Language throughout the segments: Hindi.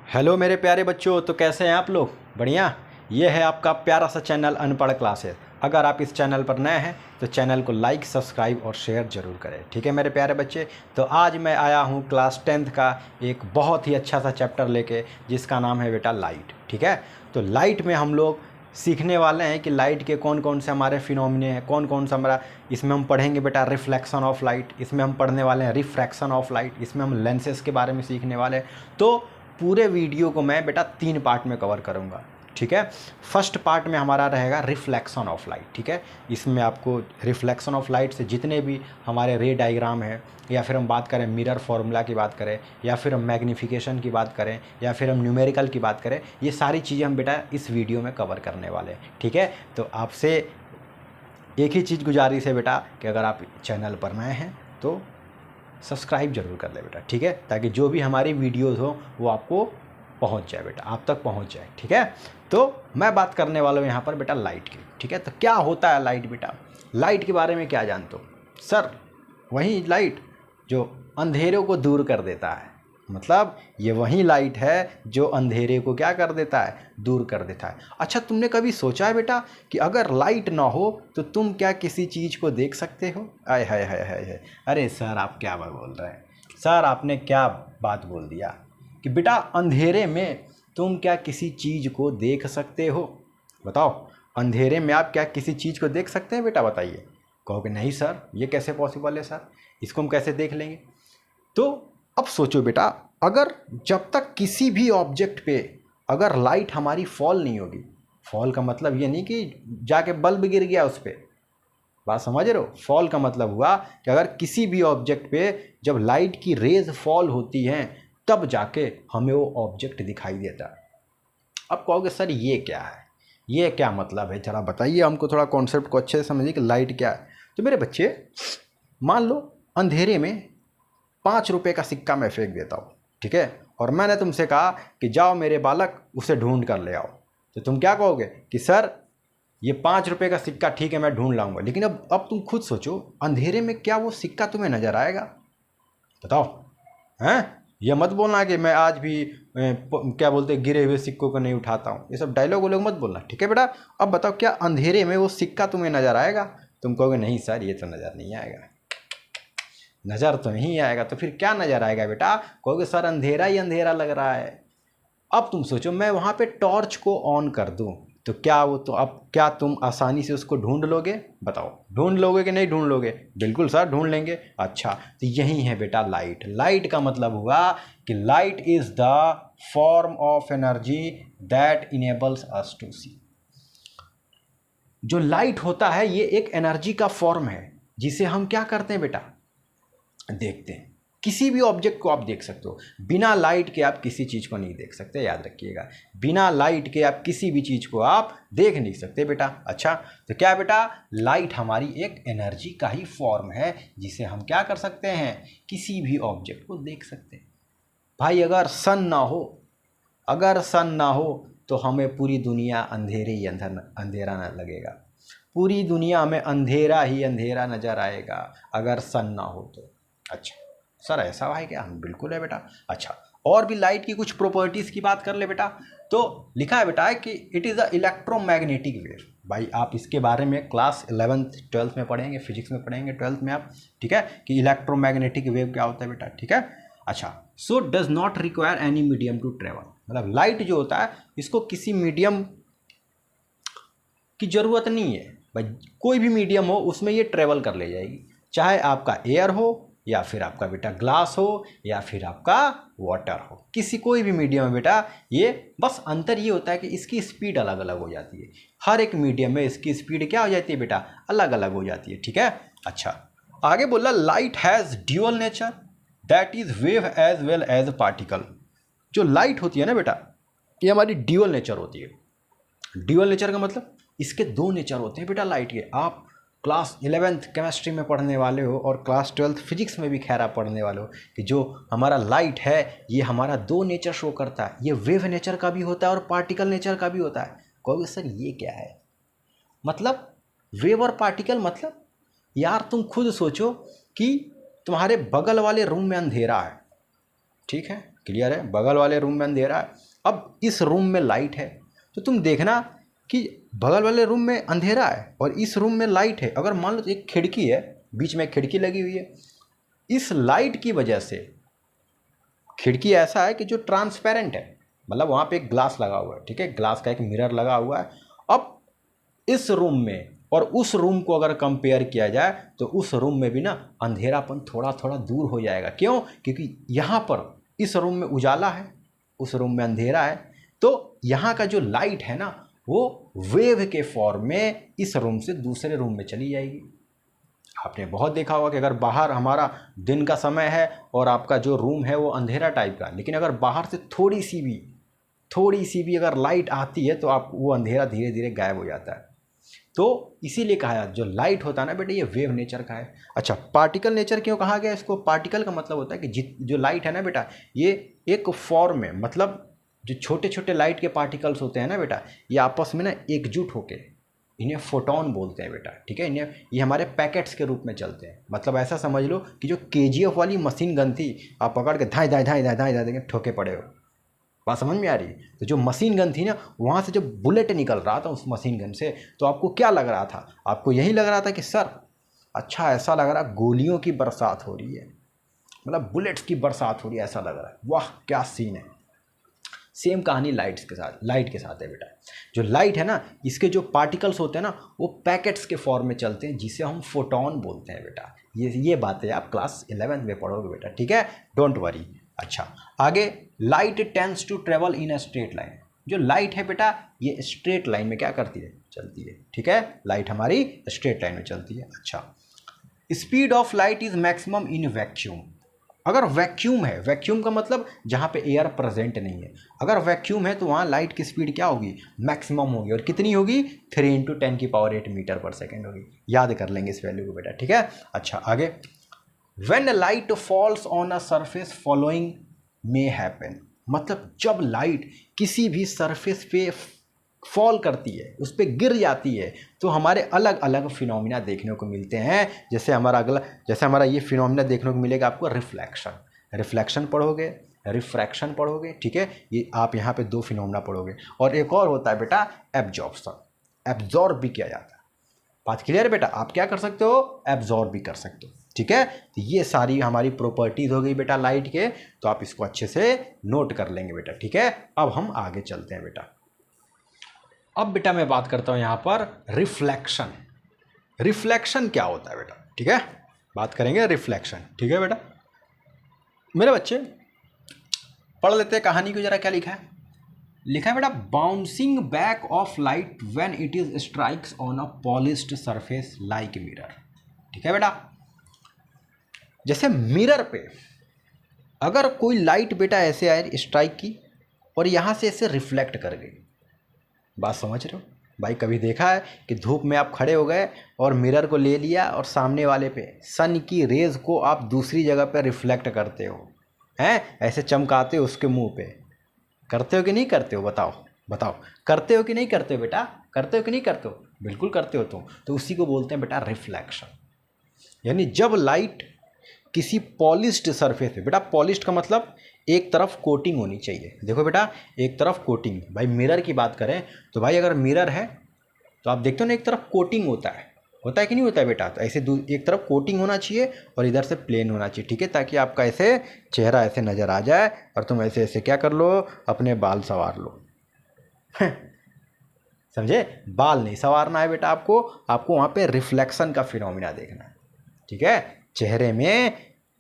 हेलो मेरे प्यारे बच्चों, तो कैसे हैं आप लोग? बढ़िया। ये है आपका प्यारा सा चैनल अनपढ़ क्लासेस। अगर आप इस चैनल पर नए हैं तो चैनल को लाइक, सब्सक्राइब और शेयर ज़रूर करें। ठीक है मेरे प्यारे बच्चे, तो आज मैं आया हूँ क्लास 10th का एक बहुत ही अच्छा सा चैप्टर लेके, जिसका नाम है बेटा लाइट। ठीक है, तो लाइट में हम लोग सीखने वाले हैं कि लाइट के कौन कौन से हमारे फिनोमिने हैं, कौन कौन सा हमारा। इसमें हम पढ़ेंगे बेटा रिफ्लेक्शन ऑफ लाइट, इसमें हम पढ़ने वाले हैं रिफ्रैक्शन ऑफ लाइट, इसमें हम लेंसेज के बारे में सीखने वाले हैं। तो पूरे वीडियो को मैं बेटा 3 पार्ट में कवर करूँगा। ठीक है, फर्स्ट पार्ट में हमारा रहेगा रिफ्लेक्शन ऑफ लाइट। ठीक है, इसमें आपको रिफ्लेक्शन ऑफ लाइट से जितने भी हमारे रे डायग्राम है, या फिर हम बात करें मिरर फार्मूला की बात करें, या फिर हम मैग्नीफिकेशन की बात करें, या फिर हम न्यूमेरिकल की बात करें, ये सारी चीज़ें हम बेटा इस वीडियो में कवर करने वाले हैं। ठीक है, तो आपसे एक ही चीज़ गुजारिश है बेटा कि अगर आप चैनल पर नए हैं तो सब्सक्राइब जरूर कर ले बेटा। ठीक है, ताकि जो भी हमारी वीडियोज़ हो वो आपको पहुंच जाए बेटा, आप तक पहुंच जाए। ठीक है, तो मैं बात करने वाला हूँ यहाँ पर बेटा लाइट की। ठीक है, तो क्या होता है लाइट बेटा? लाइट के बारे में क्या जानते हो सर? वही लाइट जो अंधेरों को दूर कर देता है, मतलब ये वही लाइट है जो अंधेरे को क्या कर देता है? दूर कर देता है। अच्छा, तुमने कभी सोचा है बेटा कि अगर लाइट ना हो तो तुम क्या किसी चीज़ को देख सकते हो? आय हाय हाय हाय हाय, अरे सर आप क्या बात बोल रहे हैं? सर आपने क्या बात बोल दिया कि बेटा अंधेरे में तुम क्या किसी चीज़ को देख सकते हो? बताओ, अंधेरे में आप क्या किसी चीज़ को देख सकते हैं बेटा? बताइए। कहोगे नहीं सर, ये कैसे पॉसिबल है सर, इसको हम कैसे देख लेंगे? तो अब सोचो बेटा, अगर जब तक किसी भी ऑब्जेक्ट पे अगर लाइट हमारी फॉल नहीं होगी, फॉल का मतलब ये नहीं कि जाके बल्ब गिर गया उस पर, बात समझ रहे हो? फॉल का मतलब हुआ कि अगर किसी भी ऑब्जेक्ट पे जब लाइट की रेज फॉल होती हैं तब जाके हमें वो ऑब्जेक्ट दिखाई देता है। अब कहोगे सर ये क्या है, ये क्या मतलब है, जरा बताइए हमको, थोड़ा कॉन्सेप्ट को अच्छे से समझिए कि लाइट क्या है। तो मेरे बच्चे, मान लो अंधेरे में 5 रुपये का सिक्का मैं फेंक देता हूँ। ठीक है, और मैंने तुमसे कहा कि जाओ मेरे बालक उसे ढूंढ कर ले आओ, तो तुम क्या कहोगे कि सर ये 5 रुपये का सिक्का ठीक है मैं ढूंढ लाऊंगा। लेकिन अब तुम खुद सोचो, अंधेरे में क्या वो सिक्का तुम्हें नजर आएगा? बताओ। हैं? ये मत बोलना कि मैं आज भी क्या बोलते गिरे हुए सिक्कों को नहीं उठाता हूँ, ये सब डायलॉग वो लोग मत बोलना। ठीक है बेटा, अब बताओ क्या अंधेरे में वो सिक्का तुम्हें नजर आएगा? तुम कहोगे नहीं सर ये तो नज़र नहीं आएगा, नज़र तो नहीं आएगा। तो फिर क्या नज़र आएगा बेटा? कहोगे सर अंधेरा ही अंधेरा लग रहा है। अब तुम सोचो, मैं वहाँ पे टॉर्च को ऑन कर दूँ तो क्या वो, तो अब क्या तुम आसानी से उसको ढूंढ लोगे? बताओ, ढूंढ लोगे कि नहीं ढूंढ लोगे? बिल्कुल सर ढूंढ लेंगे। अच्छा, तो यही है बेटा लाइट। लाइट का मतलब हुआ कि light is the form of energy that enables us to see. जो लाइट होता है ये एक एनर्जी का फॉर्म है जिसे हम क्या करते हैं बेटा? देखते हैं। किसी भी ऑब्जेक्ट को आप देख सकते हो, बिना लाइट के आप किसी चीज़ को नहीं देख सकते, याद रखिएगा। बिना लाइट के आप किसी भी चीज़ को आप देख नहीं सकते बेटा। अच्छा, तो क्या बेटा, लाइट हमारी एक एनर्जी का ही फॉर्म है जिसे हम क्या कर सकते हैं? किसी भी ऑब्जेक्ट को देख सकते हैं। भाई अगर सन ना हो, अगर सन ना हो तो हमें पूरी दुनिया अंधेरे ही अंधेरा न लगेगा, पूरी दुनिया में अंधेरा ही अंधेरा नजर आएगा अगर सन ना हो तो। अच्छा सर ऐसा है क्या? हम बिल्कुल है बेटा। अच्छा, और भी लाइट की कुछ प्रॉपर्टीज़ की बात कर ले बेटा, तो लिखा है बेटा कि it is a electromagnetic wave. भाई आप इसके बारे में क्लास 11th 12th में पढ़ेंगे, फिजिक्स में पढ़ेंगे 12th में आप। ठीक है, कि इलेक्ट्रोमैग्नेटिक वेव क्या होता है बेटा। ठीक है, अच्छा, so does not require any medium to travel. मतलब लाइट जो होता है इसको किसी मीडियम की ज़रूरत नहीं है भाई, कोई भी मीडियम हो उसमें ये ट्रेवल कर ले जाएगी, चाहे आपका एयर हो या फिर आपका बेटा ग्लास हो या फिर आपका वाटर हो, किसी कोई भी मीडियम में बेटा ये, बस अंतर ये होता है कि इसकी स्पीड अलग अलग हो जाती है। हर एक मीडियम में इसकी स्पीड क्या हो जाती है बेटा? अलग अलग हो जाती है। ठीक है, अच्छा, आगे बोला light has dual nature that is wave as well as particle. जो लाइट होती है ना बेटा, ये हमारी ड्यूअल नेचर होती है। ड्यूअल नेचर का मतलब इसके 2 नेचर होते हैं बेटा लाइट के। आप क्लास 11th केमिस्ट्री में पढ़ने वाले हो और क्लास 12th फिजिक्स में भी खैर आप पढ़ने वाले हो कि जो हमारा लाइट है ये हमारा 2 नेचर शो करता है। ये वेव नेचर का भी होता है और पार्टिकल नेचर का भी होता है। कहोगे सर ये क्या है? मतलब वेव और पार्टिकल मतलब, यार तुम खुद सोचो कि तुम्हारे बगल वाले रूम में अंधेरा है, ठीक है, क्लियर है, बगल वाले रूम में अंधेरा है। अब इस रूम में लाइट है, तो तुम देखना कि बगल वाले रूम में अंधेरा है और इस रूम में लाइट है। अगर मान लो एक खिड़की है, बीच में खिड़की लगी हुई है, इस लाइट की वजह से खिड़की ऐसा है कि जो ट्रांसपेरेंट है, मतलब वहाँ पे एक ग्लास लगा हुआ है, ठीक है, ग्लास का एक मिरर लगा हुआ है। अब इस रूम में और उस रूम को अगर कंपेयर किया जाए तो उस रूम में भी ना अंधेरापन थोड़ा थोड़ा दूर हो जाएगा। क्यों? क्योंकि यहाँ पर इस रूम में उजाला है, उस रूम में अंधेरा है, तो यहाँ का जो लाइट है ना वो वेव के फॉर्म में इस रूम से दूसरे रूम में चली जाएगी। आपने बहुत देखा होगा कि अगर बाहर हमारा दिन का समय है और आपका जो रूम है वो अंधेरा टाइप का, लेकिन अगर बाहर से थोड़ी सी भी अगर लाइट आती है तो आप वो अंधेरा धीरे धीरे गायब हो जाता है। तो इसीलिए कहा जो लाइट होता है ना बेटा, ये वेव नेचर का है। अच्छा, पार्टिकल नेचर क्यों कहा गया इसको? पार्टिकल का मतलब होता है कि जो लाइट है ना बेटा, ये एक फॉर्म में, मतलब जो छोटे छोटे लाइट के पार्टिकल्स होते हैं ना बेटा, ये आपस में ना एकजुट होके, इन्हें फोटोन बोलते हैं बेटा, ठीक है। इन्हें ये हमारे पैकेट्स के रूप में चलते हैं। मतलब ऐसा समझ लो कि जो KGF वाली मशीन गन थी, आप पकड़ के धाई धाई धाई धाई धाई धाई देंगे, ठोके पड़े हो। बात समझ में आ रही? तो जो मशीन गन थी ना, वहाँ से जब बुलेट निकल रहा था उस मशीन गन से, तो आपको क्या लग रहा था? आपको यही लग रहा था कि सर अच्छा ऐसा लग रहा गोलियों की बरसात हो रही है, मतलब बुलेट्स की बरसात हो रही है, ऐसा लग रहा है। वाह क्या सीन है। सेम कहानी लाइट के साथ है बेटा। जो लाइट है ना, इसके जो पार्टिकल्स होते हैं ना, वो पैकेट्स के फॉर्म में चलते हैं, जिसे हम फोटोन बोलते हैं बेटा। ये बातें आप क्लास 11 में पढ़ोगे बेटा, ठीक है, डोंट वरी। अच्छा, आगे, light tends to travel in a straight line. जो लाइट है बेटा, ये स्ट्रेट लाइन में क्या करती है? चलती है, ठीक है, लाइट हमारी स्ट्रेट लाइन में चलती है। अच्छा, speed of light is maximum in vacuum. अगर वैक्यूम है, वैक्यूम का मतलब जहाँ पे एयर प्रेजेंट नहीं है, अगर वैक्यूम है तो वहाँ लाइट की स्पीड क्या होगी? मैक्सिमम होगी। और कितनी होगी? 3 × 10⁸ मीटर पर सेकेंड होगी। याद कर लेंगे इस वैल्यू को बेटा, ठीक है। अच्छा, आगे, when light falls on a surface following may happen. मतलब जब लाइट किसी भी सरफेस पे फॉल करती है, उस पर गिर जाती है, तो हमारे अलग अलग फिनोमिना देखने को मिलते हैं। जैसे हमारा ये फिनोमिना देखने को मिलेगा आपको रिफ्लेक्शन पढ़ोगे, रिफ्रैक्शन पढ़ोगे, ठीक है। ये आप यहाँ पे 2 फिनोमिना पढ़ोगे। और एक और होता है बेटा एब्जॉर्प्शन, एब्जॉर्ब भी किया जाता है। बात क्लियर है बेटा? आप क्या कर सकते हो? एब्जॉर्ब भी कर सकते हो, ठीक है। तो ये सारी हमारी प्रॉपर्टीज हो गई बेटा लाइट के, तो आप इसको अच्छे से नोट कर लेंगे बेटा, ठीक है। अब हम आगे चलते हैं बेटा। अब बेटा मैं बात करता हूं यहां पर रिफ्लेक्शन। रिफ्लेक्शन क्या होता है बेटा, ठीक है, बात करेंगे रिफ्लेक्शन, ठीक है बेटा। मेरे बच्चे पढ़ लेते हैं कहानी को जरा। क्या लिखा है? लिखा है बेटा, bouncing back of light when it is strikes on a polished surface like mirror. ठीक है बेटा, जैसे मिरर पे अगर कोई लाइट बेटा ऐसे आए स्ट्राइक की और यहाँ से ऐसे रिफ्लेक्ट कर गई। बात समझ रहे हो भाई? कभी देखा है कि धूप में आप खड़े हो गए और मिरर को ले लिया और सामने वाले पे सन की रेज को आप दूसरी जगह पे रिफ्लेक्ट करते हो, हैं, ऐसे चमकाते हो उसके मुंह पे। करते हो कि नहीं करते हो? बताओ करते हो कि नहीं करते हो बेटा? करते हो कि नहीं करते हो? बिल्कुल करते हो तुम। तो उसी को बोलते हैं बेटा रिफ्लेक्शन। यानी जब लाइट किसी पॉलिश्ड सरफेस पे, बेटा पॉलिश्ड का मतलब एक तरफ कोटिंग होनी चाहिए। देखो बेटा, एक तरफ कोटिंग। भाई मिरर की बात करें तो भाई अगर मिरर है तो आप देखते हो ना, एक तरफ कोटिंग होता है कि नहीं होता है बेटा? तो ऐसे एक तरफ कोटिंग होना चाहिए और इधर से प्लेन होना चाहिए, ठीक है, ताकि आपका ऐसे चेहरा ऐसे नज़र आ जाए और तुम ऐसे ऐसे क्या कर लो, अपने बाल संवार लो। समझे? बाल नहीं संवारना है बेटा, आपको वहाँ पे रिफ्लेक्शन का फिनोमिना देखना है, ठीक है। चेहरे में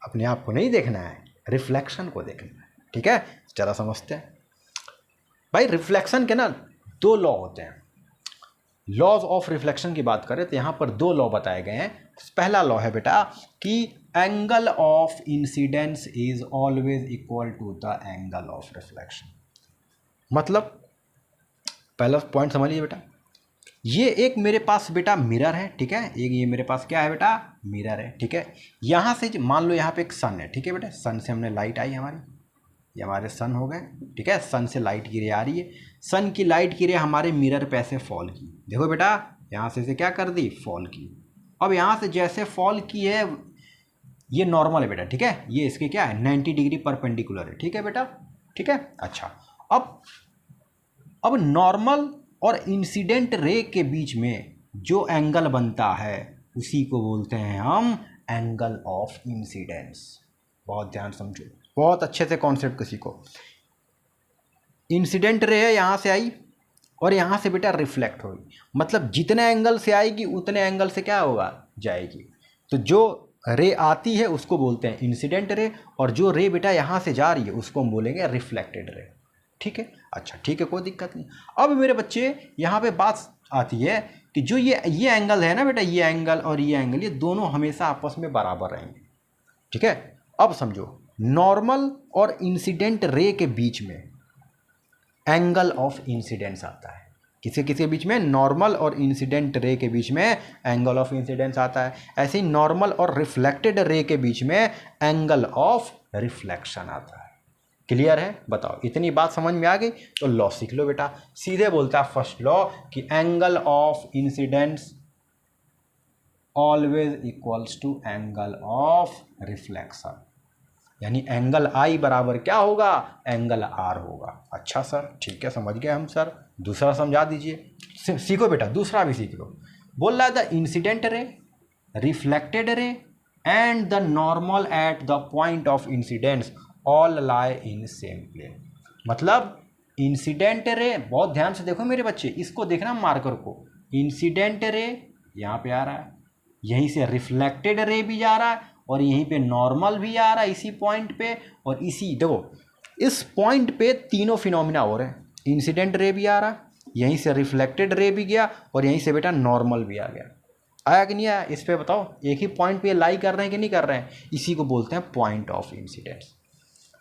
अपने आप को नहीं देखना है, रिफ्लेक्शन को देखना है, ठीक है। चलो समझते हैं भाई। रिफ्लेक्शन के ना 2 लॉ होते हैं। लॉज ऑफ रिफ्लेक्शन की बात करें तो यहाँ पर 2 लॉ बताए गए हैं। पहला लॉ है बेटा कि angle of incidence is always equal to the angle of reflection. मतलब पहला पॉइंट समझ लीजिए बेटा, ये एक मेरे पास बेटा मिरर है, ठीक है। एक ये मेरे पास क्या है बेटा? मिरर है, ठीक है। यहाँ से मान लो यहाँ पे एक सन है, ठीक है बेटा। सन से हमने लाइट आई हमारी, ये हमारे सन हो गए, ठीक है। सन से लाइट की रे आ रही है, सन की लाइट की रे हमारे मिरर पे ऐसे फॉल की। देखो बेटा, यहाँ से क्या कर दी? फॉल की। अब यहाँ से जैसे फॉल की है ये नॉर्मल है बेटा, ठीक है, ये इसके क्या है 90 डिग्री परपेंडिकुलर है, ठीक है बेटा, ठीक है। अच्छा, अब नॉर्मल और इंसिडेंट रे के बीच में जो एंगल बनता है उसी को बोलते हैं हम एंगल ऑफ इंसिडेंस। बहुत ध्यान समझो, बहुत अच्छे से कॉन्सेप्ट किसी को। इंसिडेंट रे है, यहाँ से आई और यहाँ से बेटा रिफ्लेक्ट होगी, मतलब जितने एंगल से आएगी उतने एंगल से क्या होगा, जाएगी। तो जो रे आती है उसको बोलते हैं इंसिडेंट रे, और जो रे बेटा यहाँ से जा रही है उसको हम बोलेंगे रिफ्लेक्टेड रे, ठीक है। अच्छा ठीक है, कोई दिक्कत नहीं। अब मेरे बच्चे यहाँ पे बात आती है कि जो ये एंगल है ना बेटा, ये एंगल और ये एंगल, ये दोनों हमेशा आपस में बराबर रहेंगे, ठीक है। अब समझो, नॉर्मल और इंसिडेंट रे के बीच में एंगल ऑफ इंसिडेंस आता है। किसी बीच में नॉर्मल और इंसिडेंट रे के बीच में एंगल ऑफ इंसिडेंस आता है। ऐसे ही नॉर्मल और रिफ्लेक्टेड रे के बीच में एंगल ऑफ रिफ्लेक्शन आता है। क्लियर है? बताओ, इतनी बात समझ में आ गई? तो लॉ सीख लो बेटा। सीधे बोलता है फर्स्ट लॉ कि angle of incidence always equals to angle of reflection, यानी एंगल आई बराबर क्या होगा, एंगल आर होगा। अच्छा सर, ठीक है, समझ गए हम सर। दूसरा समझा दीजिए, सीखो बेटा, दूसरा भी सीख लो। बोल रहा है the incident ray, reflected ray and the normal at the point of incidence all lie in same plane. मतलब इंसिडेंट रे, बहुत ध्यान से देखो मेरे बच्चे, इसको देखना मार्कर को। इंसिडेंट रे यहाँ पे आ रहा है, यहीं से रिफ्लेक्टेड रे भी जा रहा है और यहीं पे नॉर्मल भी आ रहा है इसी पॉइंट पे, और इसी देखो इस पॉइंट पे तीनों फिनोमिना हो रहे हैं। इंसिडेंट रे भी आ रहा, यहीं से रिफ्लेक्टेड रे भी गया और यहीं से बेटा नॉर्मल भी आ गया। आया कि नहीं आया? इस पे बताओ, एक ही पॉइंट पे लाई कर रहे हैं कि नहीं कर रहे हैं? इसी को बोलते हैं पॉइंट ऑफ इंसिडेंस।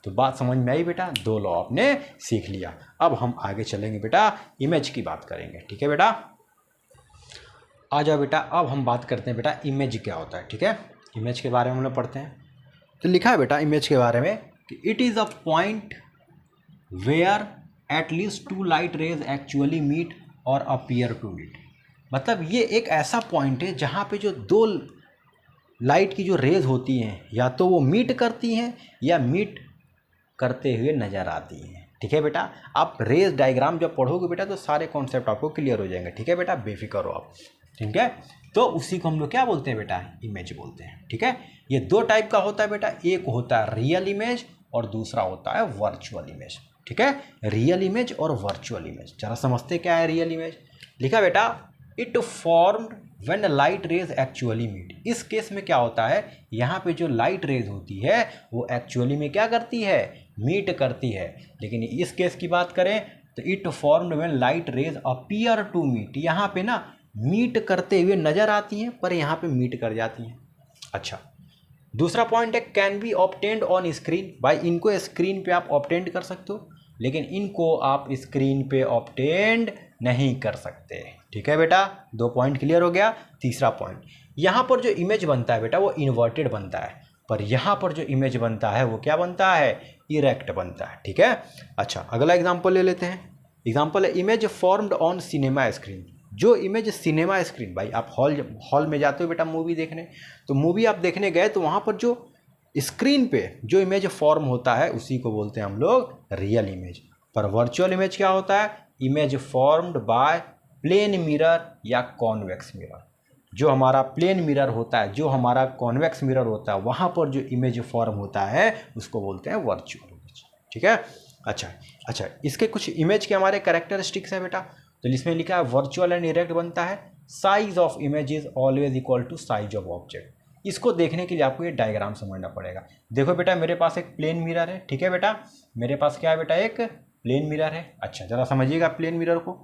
तो बात समझ में आई बेटा, दो लॉ आपने सीख लिया। अब हम आगे चलेंगे बेटा, इमेज की बात करेंगे, ठीक है बेटा। आ जाओ बेटा, अब हम बात करते हैं बेटा इमेज क्या होता है, ठीक है। इमेज के बारे में हम लोग पढ़ते हैं। तो लिखा है बेटा इमेज के बारे में कि it is a point where at least two light rays actually meet और अपीयर टू मीट। मतलब ये एक ऐसा पॉइंट है जहाँ पे जो दो लाइट की जो रेज होती हैं या तो वो मीट करती हैं या मीट करते हुए नज़र आती हैं, ठीक है बेटा। आप रेज डायग्राम जब पढ़ोगे बेटा तो सारे कॉन्सेप्ट आपको क्लियर हो जाएंगे, ठीक है बेटा, बेफिक्र हो आप, ठीक है। तो उसी को हम लोग क्या बोलते हैं बेटा, इमेज बोलते हैं, ठीक है। ये दो टाइप का होता है बेटा, एक होता है रियल इमेज और दूसरा होता है वर्चुअल इमेज, ठीक है। रियल इमेज और वर्चुअल इमेज, जरा समझते क्या है रियल इमेज। लिखा बेटा it formed when light rays actually meet. इस केस में क्या होता है, यहाँ पे जो लाइट रेज होती है वो एक्चुअली में क्या करती है, मीट करती है। लेकिन इस केस की बात करें तो it formed when light rays appear to meet. यहाँ पे ना मीट करते हुए नजर आती हैं पर यहाँ पे मीट कर जाती हैं। अच्छा, दूसरा पॉइंट है can be obtained on screen. भाई इनको स्क्रीन पे आप ऑब्टेन्ड कर सकते हो, लेकिन इनको आप स्क्रीन पे ऑब्टेन्ड नहीं कर सकते, ठीक है बेटा। दो पॉइंट क्लियर हो गया। तीसरा पॉइंट, यहाँ पर जो इमेज बनता है बेटा वो इन्वर्टेड बनता है, पर यहाँ पर जो इमेज बनता है वो क्या बनता है, इरेक्ट बनता है, ठीक है। अच्छा, अगला एग्जाम्पल ले लेते हैं। एग्जाम्पल है image formed on cinema screen. जो इमेज सिनेमा स्क्रीन, भाई आप हॉल में जाते हो बेटा मूवी देखने, तो मूवी आप देखने गए तो वहाँ पर जो स्क्रीन पे जो इमेज फॉर्म होता है उसी को बोलते हैं हम लोग रियल इमेज। पर वर्चुअल इमेज क्या होता है, image formed by plane mirror या कॉन्वेक्स मिरर। जो हमारा प्लेन मिरर होता है, जो हमारा कॉन्वेक्स मिरर होता है, वहाँ पर जो इमेज फॉर्म होता है उसको बोलते हैं वर्चुअल इमेज, ठीक है। अच्छा, इसके कुछ इमेज के हमारे कैरेक्टरिस्टिक्स हैं बेटा। तो इसमें लिखा है वर्चुअल एंड इरेक्ट बनता है, size of image is always equal to size of object. इसको देखने के लिए आपको ये डायग्राम समझना पड़ेगा। देखो बेटा, मेरे पास एक प्लेन मिरर है, ठीक है बेटा, मेरे पास क्या है बेटा, एक प्लेन मिरर है। अच्छा, जरा समझिएगा प्लेन मिरर को।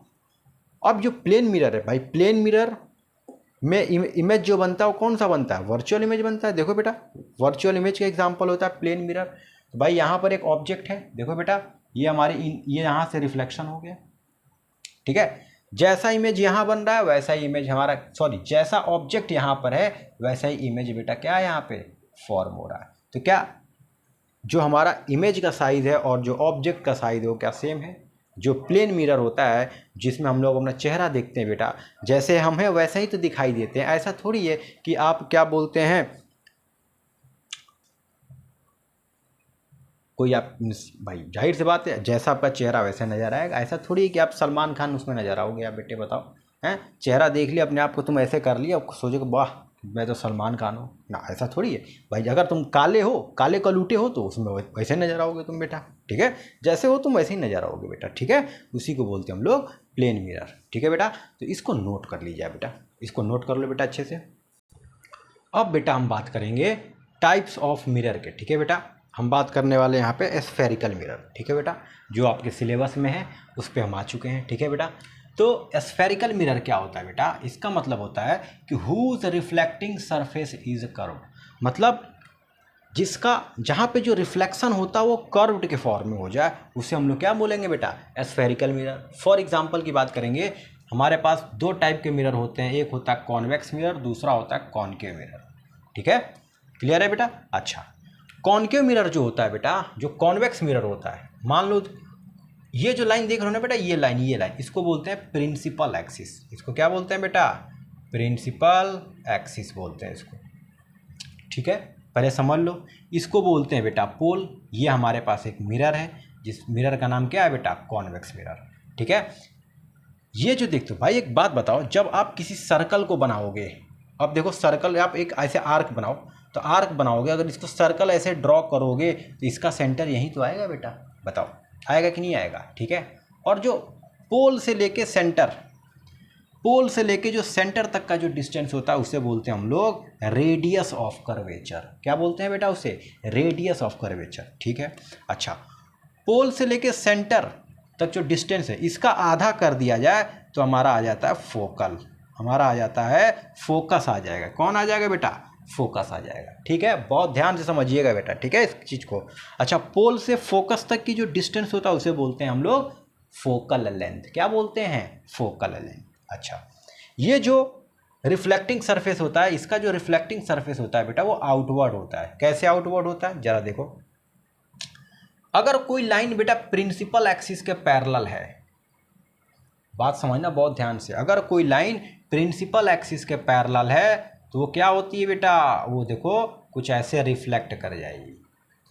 अब जो प्लेन मिरर है भाई, प्लेन मिरर में इमेज जो बनता है वो कौन सा बनता है, वर्चुअल इमेज बनता है। देखो बेटा, वर्चुअल इमेज का एग्जांपल होता है प्लेन मिरर। तो भाई यहाँ पर एक ऑब्जेक्ट है, देखो बेटा, ये हमारे ये यहाँ से रिफ्लेक्शन हो गया, ठीक है। जैसा इमेज यहाँ बन रहा है वैसा ही इमेज हमारा, जैसा ऑब्जेक्ट यहाँ पर है वैसा ही इमेज बेटा क्या है यहाँ पे फॉर्म हो रहा है। तो क्या जो हमारा इमेज का साइज़ है और जो ऑब्जेक्ट का साइज़ है वो क्या सेम है। जो प्लेन मिरर होता है जिसमें हम लोग अपना चेहरा देखते हैं बेटा, जैसे हम हैं वैसा ही तो दिखाई देते हैं। ऐसा थोड़ी है कि आप क्या बोलते हैं, कोई आप भाई जाहिर सी बात है, जैसा आपका चेहरा वैसे नज़र आएगा। ऐसा थोड़ी है कि आप सलमान खान उसमें नज़र आओगे। आप बेटे बताओ, हैं चेहरा देख लिया अपने आप को, तुम ऐसे कर लिया, सोचोगे वाह मैं तो सलमान खान हूँ ना, ऐसा थोड़ी है भाई। अगर तुम काले हो, काले कलूटे हो, तो उसमें वैसे नज़र आओगे तुम बेटा, ठीक है। जैसे हो तुम वैसे ही नज़र आओगे बेटा, ठीक है। उसी को बोलते हैं हम लोग प्लेन मिरर, ठीक है बेटा। तो इसको नोट कर लीजिए बेटा, इसको नोट कर लो बेटा अच्छे से। अब बेटा हम बात करेंगे टाइप्स ऑफ मिरर के, ठीक है बेटा। हम बात करने वाले यहाँ पे स्फेरिकल मिरर, ठीक है बेटा, जो आपके सिलेबस में है उस पर हम आ चुके हैं, ठीक है बेटा। तो स्फेरिकल मिरर क्या होता है बेटा? इसका मतलब होता है कि whose reflecting surface is curve, मतलब जिसका जहाँ पे जो रिफ्लेक्शन होता है वो कर्व्ड के फॉर्म में हो जाए, उसे हम लोग क्या बोलेंगे बेटा? Spherical mirror. फॉर एग्जांपल की बात करेंगे, हमारे पास दो टाइप के मिरर होते हैं, एक होता है कॉन्वेक्स मिरर, दूसरा होता है कॉनकेव मिरर, ठीक है। क्लियर है बेटा? अच्छा, कॉनकेव मिरर जो होता है बेटा, जो कॉन्वेक्स मिरर होता है, मान लो ये जो लाइन देख रहे हो ना बेटा, ये लाइन, इसको बोलते हैं प्रिंसिपल एक्सिस। इसको क्या बोलते हैं बेटा? प्रिंसिपल एक्सिस बोलते हैं इसको, ठीक है। पहले समझ लो, इसको बोलते हैं बेटा पोल। ये हमारे पास एक मिरर है, जिस मिरर का नाम क्या है बेटा? कॉन्वेक्स मिरर, ठीक है। ये जो देखते हो भाई, एक बात बताओ, जब आप किसी सर्कल को बनाओगे, अब देखो सर्कल, आप एक ऐसे आर्क बनाओ, तो आर्क बनाओगे, अगर इसको सर्कल ऐसे ड्रॉ करोगे तो इसका सेंटर यहीं तो आएगा बेटा, बताओ आएगा कि नहीं आएगा, ठीक है। और जो पोल से लेके सेंटर, पोल से लेके जो सेंटर तक का जो डिस्टेंस होता है उसे बोलते हैं हम लोग रेडियस ऑफ कर्वेचर। क्या बोलते हैं बेटा उसे? रेडियस ऑफ कर्वेचर, ठीक है। अच्छा, पोल से लेके सेंटर तक जो डिस्टेंस है, इसका आधा कर दिया जाए तो हमारा आ जाता है फोकल, हमारा आ जाता है फोकस आ जाएगा। कौन आ जाएगा बेटा? फोकस आ जाएगा, ठीक है। बहुत ध्यान से समझिएगा बेटा, ठीक है, इस चीज़ को। अच्छा, पोल से फोकस तक की जो डिस्टेंस होता है उसे बोलते हैं हम लोग फोकल लेंथ। क्या बोलते हैं? Focal length. अच्छा, ये जो रिफ्लेक्टिंग सरफेस होता है, इसका जो रिफ्लेक्टिंग सरफेस होता है बेटा, वो आउटवर्ड होता है। कैसे आउटवर्ड होता है जरा देखो। अगर कोई लाइन बेटा प्रिंसिपल एक्सिस के पैरेलल है, बात समझना बहुत ध्यान से, अगर कोई लाइन प्रिंसिपल एक्सिस के पैरेलल है तो वो क्या होती है बेटा? वो देखो कुछ ऐसे रिफ्लेक्ट कर जाएगी।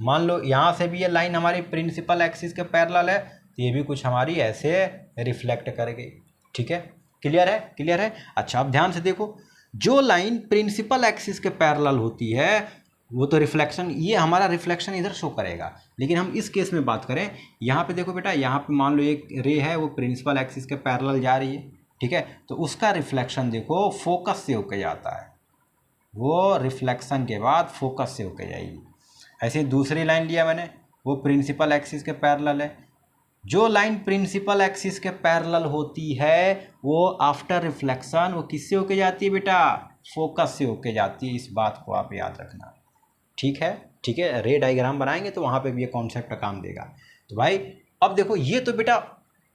मान लो यहाँ से भी ये लाइन हमारी प्रिंसिपल एक्सिस के पैरेलल है, तो ये भी कुछ हमारी ऐसे रिफ्लेक्ट कर गई, ठीक है। क्लियर है? क्लियर है। अच्छा, अब ध्यान से देखो, जो लाइन प्रिंसिपल एक्सिस के पैरेलल होती है वो तो रिफ्लेक्शन, ये हमारा रिफ्लेक्शन इधर शो करेगा। लेकिन हम इस केस में बात करें, यहाँ पे देखो बेटा, यहाँ पे मान लो एक रे है, वो प्रिंसिपल एक्सिस के पैरेलल जा रही है, ठीक है। तो उसका रिफ्लेक्शन देखो फोकस से होके जाता है, वो रिफ्लेक्शन के बाद फोकस से होके जाएगी। ऐसे दूसरी लाइन लिया मैंने, वो प्रिंसिपल एक्सिस के पैरेलल है। जो लाइन प्रिंसिपल एक्सिस के पैरेलल होती है वो आफ्टर रिफ्लेक्शन वो किससे होके जाती है बेटा? फोकस से होके जाती है। इस बात को आप याद रखना, ठीक है। ठीक है, रे डायग्राम बनाएंगे तो वहाँ पे भी ये कॉन्सेप्ट काम देगा। तो भाई अब देखो, ये तो बेटा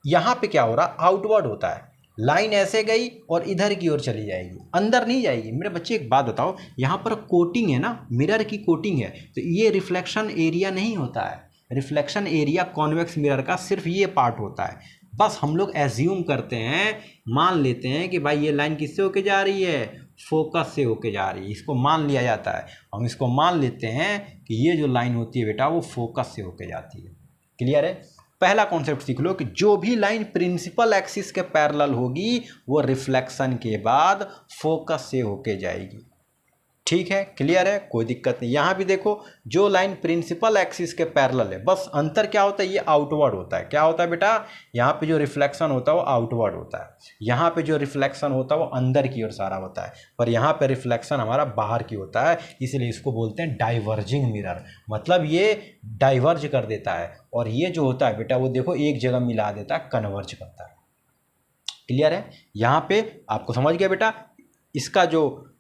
यहाँ पे क्या हो रहा? आउटवर्ड होता है, लाइन ऐसे गई और इधर की ओर चली जाएगी, अंदर नहीं जाएगी। मेरे बच्चे एक बात बताओ, यहाँ पर कोटिंग है ना, मिरर की कोटिंग है, तो ये रिफ्लेक्शन एरिया नहीं होता है। रिफ्लेक्शन एरिया कॉन्वेक्स मिरर का सिर्फ ये पार्ट होता है। बस हम लोग एज्यूम करते हैं, मान लेते हैं कि भाई ये लाइन किससे होके जा रही है? फोकस से होके जा रही है। इसको मान लिया जाता है, हम इसको मान लेते हैं कि ये जो लाइन होती है बेटा वो फोकस से होके जाती है। क्लियर है? पहला कॉन्सेप्ट सीख लो कि जो भी लाइन प्रिंसिपल एक्सिस के पैरेलल होगी वो रिफ्लेक्शन के बाद फोकस से होके जाएगी, ठीक है। क्लियर है? कोई दिक्कत नहीं। यहाँ भी देखो, जो लाइन प्रिंसिपल एक्सिस के पैरेलल है, बस अंतर क्या होता है? ये आउटवर्ड होता है। क्या होता है बेटा? यहाँ पे जो रिफ्लेक्शन होता है वो आउटवर्ड होता है, यहाँ पे जो रिफ्लेक्शन होता है वो अंदर की ओर सारा होता है, पर यहाँ पे रिफ्लेक्शन हमारा बाहर की होता है। इसलिए इसको बोलते हैं डाइवर्जिंग मिरर, मतलब ये डाइवर्ज कर देता है। और ये जो होता है बेटा वो देखो एक जगह मिला देता है, कन्वर्ज करता है। क्लियर है? यहाँ पे आपको समझ गया बेटा, इसका जो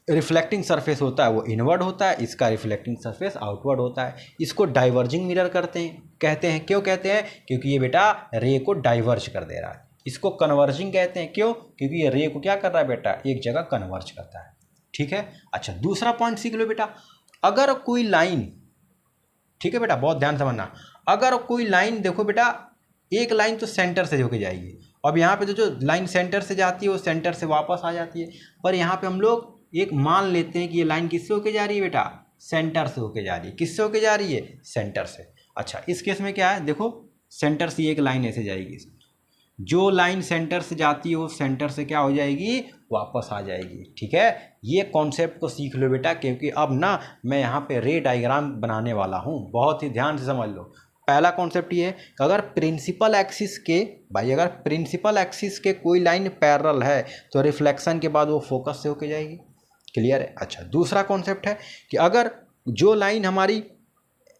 रिफ्लेक्टिंग सरफेस होता है वो इनवर्ड होता है, इसका रिफ्लेक्टिंग सरफेस आउटवर्ड होता है। इसको डाइवर्जिंग मिरर कहते हैं। क्यों कहते हैं? क्योंकि ये बेटा रे को डाइवर्ज कर दे रहा है। इसको कन्वर्जिंग कहते हैं, क्यों? क्योंकि ये रे को क्या कर रहा है बेटा? एक जगह कन्वर्ज करता है, ठीक है। अच्छा, दूसरा पॉइंट सीख लो बेटा, अगर कोई लाइन, ठीक है बेटा, बहुत ध्यान समझना, अगर कोई लाइन देखो बेटा, एक लाइन तो सेंटर से होके जाएगी, अब यहाँ पे जो लाइन सेंटर से जाती है वो सेंटर से वापस आ जाती है, पर यहाँ पे हम लोग एक मान लेते हैं कि ये लाइन किससे होके जा रही है बेटा? सेंटर से होके जा रही है। किससे होके जा रही है? सेंटर से। अच्छा इस केस में क्या है, देखो सेंटर से एक लाइन ऐसे जाएगी, जो लाइन सेंटर से जाती है वो सेंटर से क्या हो जाएगी, वापस आ जाएगी। ठीक है, ये कॉन्सेप्ट को सीख लो बेटा, क्योंकि अब ना मैं यहाँ पे रे डायग्राम बनाने वाला हूँ, बहुत ही ध्यान से समझ लो। पहला कॉन्सेप्ट ये है कि अगर प्रिंसिपल एक्सिस के भाई, अगर प्रिंसिपल एक्सिस के कोई लाइन पैरेलल है तो रिफ्लेक्शन के बाद वो फोकस से होके जाएगी। क्लियर है। अच्छा दूसरा कॉन्सेप्ट है कि अगर जो लाइन हमारी,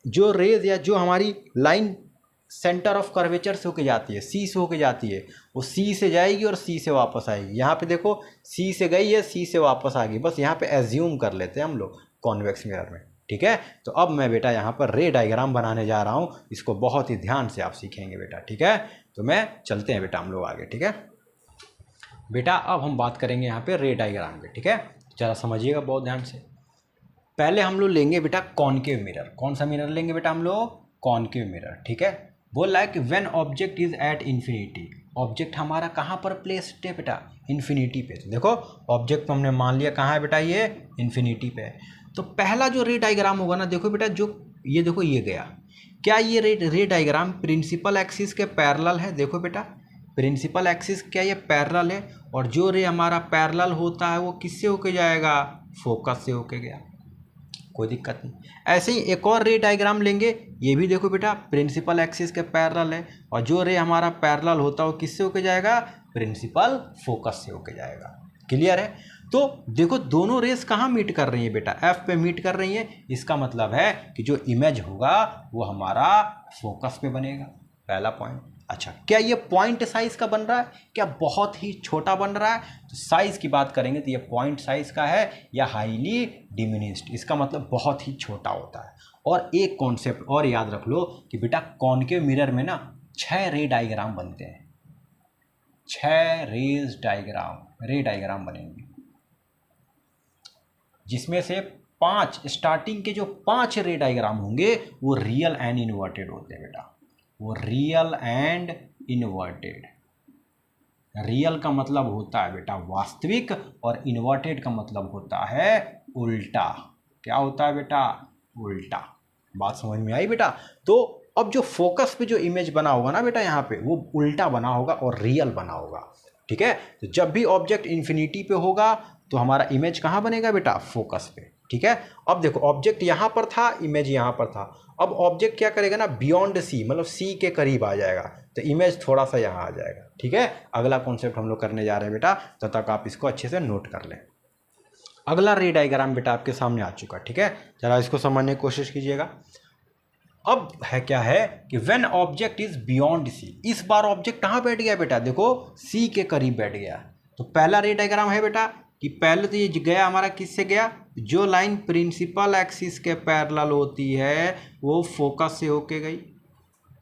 जो रेज या जो हमारी लाइन सेंटर ऑफ कर्वेचर से होके जाती है, सी से होके जाती है, वो सी से जाएगी और सी से वापस आएगी। यहाँ पे देखो सी से गई है, सी से वापस आ गई, बस यहाँ पे एज्यूम कर लेते हैं हम लोग कॉन्वेक्स मिरर में। ठीक है, तो अब मैं बेटा यहाँ पर रे डायग्राम बनाने जा रहा हूँ, इसको बहुत ही ध्यान से आप सीखेंगे बेटा। ठीक है, तो मैं चलते हैं बेटा हम लोग आगे। ठीक है बेटा, अब हम बात करेंगे यहाँ पे रे डायग्राम के। ठीक है, ज़रा समझिएगा बहुत ध्यान से। पहले हम लोग लेंगे बेटा कॉनकेव मिरर। कौन सा मिरर लेंगे बेटा हम लोग, कॉनकेव मिरर। ठीक है, बोल रहा है कि when object is at infinity, object हमारा कहाँ पर प्लेस्ड है बेटा, इन्फिनिटी पे। तो देखो ऑब्जेक्ट हमने मान लिया कहाँ है बेटा, ये इन्फिनिटी पे है। तो पहला जो रे डायग्राम होगा ना, देखो बेटा जो ये देखो ये गया, क्या ये रे डायग्राम प्रिंसिपल एक्सिस के पैरेलल है। देखो बेटा प्रिंसिपल एक्सिस क्या ये पैरेलल है, और जो रे हमारा पैरेलल होता है वो किससे होके जाएगा, फोकस से होके गया, कोई दिक्कत नहीं। ऐसे ही एक और रे डायग्राम लेंगे, ये भी देखो बेटा प्रिंसिपल एक्सिस के पैरेलल है, और जो रे हमारा पैरेलल होता है वो किससे होके जाएगा, प्रिंसिपल फोकस से होके जाएगा। क्लियर है। तो देखो दोनों रेस कहाँ मीट कर रही है बेटा, एफ पे मीट कर रही है। इसका मतलब है कि जो इमेज होगा वो हमारा फोकस पे बनेगा, पहला पॉइंट। अच्छा क्या ये पॉइंट साइज का बन रहा है, क्या बहुत ही छोटा बन रहा है, तो साइज की बात करेंगे तो ये पॉइंट साइज का है या हाईली डिमिनिश्ड, इसका मतलब बहुत ही छोटा होता है। और एक कॉन्सेप्ट और याद रख लो कि बेटा कॉनकेव मिरर में ना 6 रे डायग्राम बनते हैं, 6 रे डायग्राम बनेंगे, जिसमें से 5 स्टार्टिंग के जो 5 रे डायग्राम होंगे वो रियल एंड इन्वर्टेड होते हैं बेटा, वो रियल एंड इन्वर्टेड। रियल का मतलब होता है बेटा वास्तविक, और इन्वर्टेड का मतलब होता है उल्टा। क्या होता है बेटा, उल्टा। बात समझ में आई बेटा। तो अब जो फोकस पे जो इमेज बना होगा ना बेटा यहाँ पे, वो उल्टा बना होगा और रियल बना होगा। ठीक है, तो जब भी ऑब्जेक्ट इन्फिनिटी पे होगा तो हमारा इमेज कहाँ बनेगा बेटा, फोकस पे। ठीक है, अब देखो ऑब्जेक्ट यहाँ पर था, इमेज यहाँ पर था, अब ऑब्जेक्ट क्या करेगा ना, बियॉन्ड सी, मतलब सी के करीब आ जाएगा, तो इमेज थोड़ा सा यहाँ आ जाएगा। ठीक है, अगला कॉन्सेप्ट हम लोग करने जा रहे हैं बेटा, तब तक आप इसको अच्छे से नोट कर लें। अगला रे डायग्राम बेटा आपके सामने आ चुका। ठीक है, जरा इसको समझने की कोशिश कीजिएगा। अब है क्या है कि when object is beyond C, इस बार ऑब्जेक्ट कहाँ बैठ गया बेटा, देखो सी के करीब बैठ गया। तो पहला रे डायग्राम है बेटा कि पहले तो ये गया हमारा किससे गया, जो लाइन प्रिंसिपल एक्सिस के पैरेलल होती है वो फोकस से होके गई,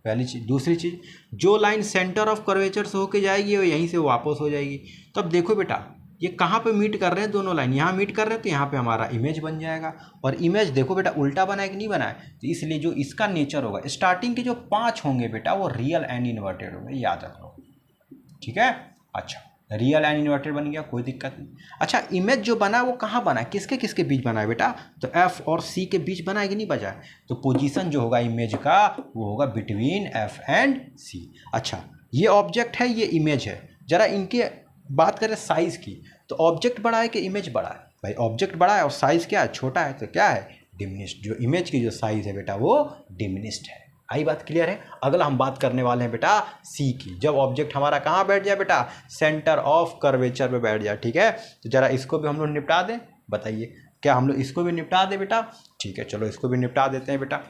पहली चीज़। दूसरी चीज़, जो लाइन सेंटर ऑफ कर्वेचर से होके जाएगी वो यहीं से वापस हो जाएगी। तो अब देखो बेटा ये कहाँ पे मीट कर रहे हैं, दोनों लाइन यहाँ मीट कर रहे हैं, तो यहाँ पे हमारा इमेज बन जाएगा। और इमेज देखो बेटा उल्टा बना है कि नहीं बना है, तो इसलिए जो इसका नेचर होगा, स्टार्टिंग के जो 5 होंगे बेटा वो रियल एंड इन्वर्टेड होंगे, याद रख लो। ठीक है, अच्छा रियल एंड इन्वर्टेड बन गया, कोई दिक्कत नहीं। अच्छा इमेज जो बना है वो कहाँ बना है, किसके किसके बीच बना है बेटा, तो एफ और सी के बीच बना है कि नहीं बचा है, तो पोजीशन जो होगा इमेज का वो होगा बिटवीन एफ एंड सी। अच्छा ये ऑब्जेक्ट है, ये इमेज है, जरा इनके बात करें साइज की, तो ऑब्जेक्ट बड़ा है कि इमेज बड़ा है, भाई ऑब्जेक्ट बड़ा है और साइज क्या है, छोटा है, तो क्या है, डिमिनिश्ड। जो इमेज की जो साइज है बेटा वो डिमिनिश्ड है। आई बात क्लियर है। अगला हम बात करने वाले हैं बेटा सी की, जब ऑब्जेक्ट हमारा कहाँ बैठ जाए बेटा, सेंटर ऑफ कर्वेचर पे बैठ जाए। ठीक है, तो जरा इसको भी हम लोग निपटा दें, बताइए क्या हम लोग इसको भी निपटा दें बेटा। ठीक है चलो इसको भी निपटा देते हैं बेटा,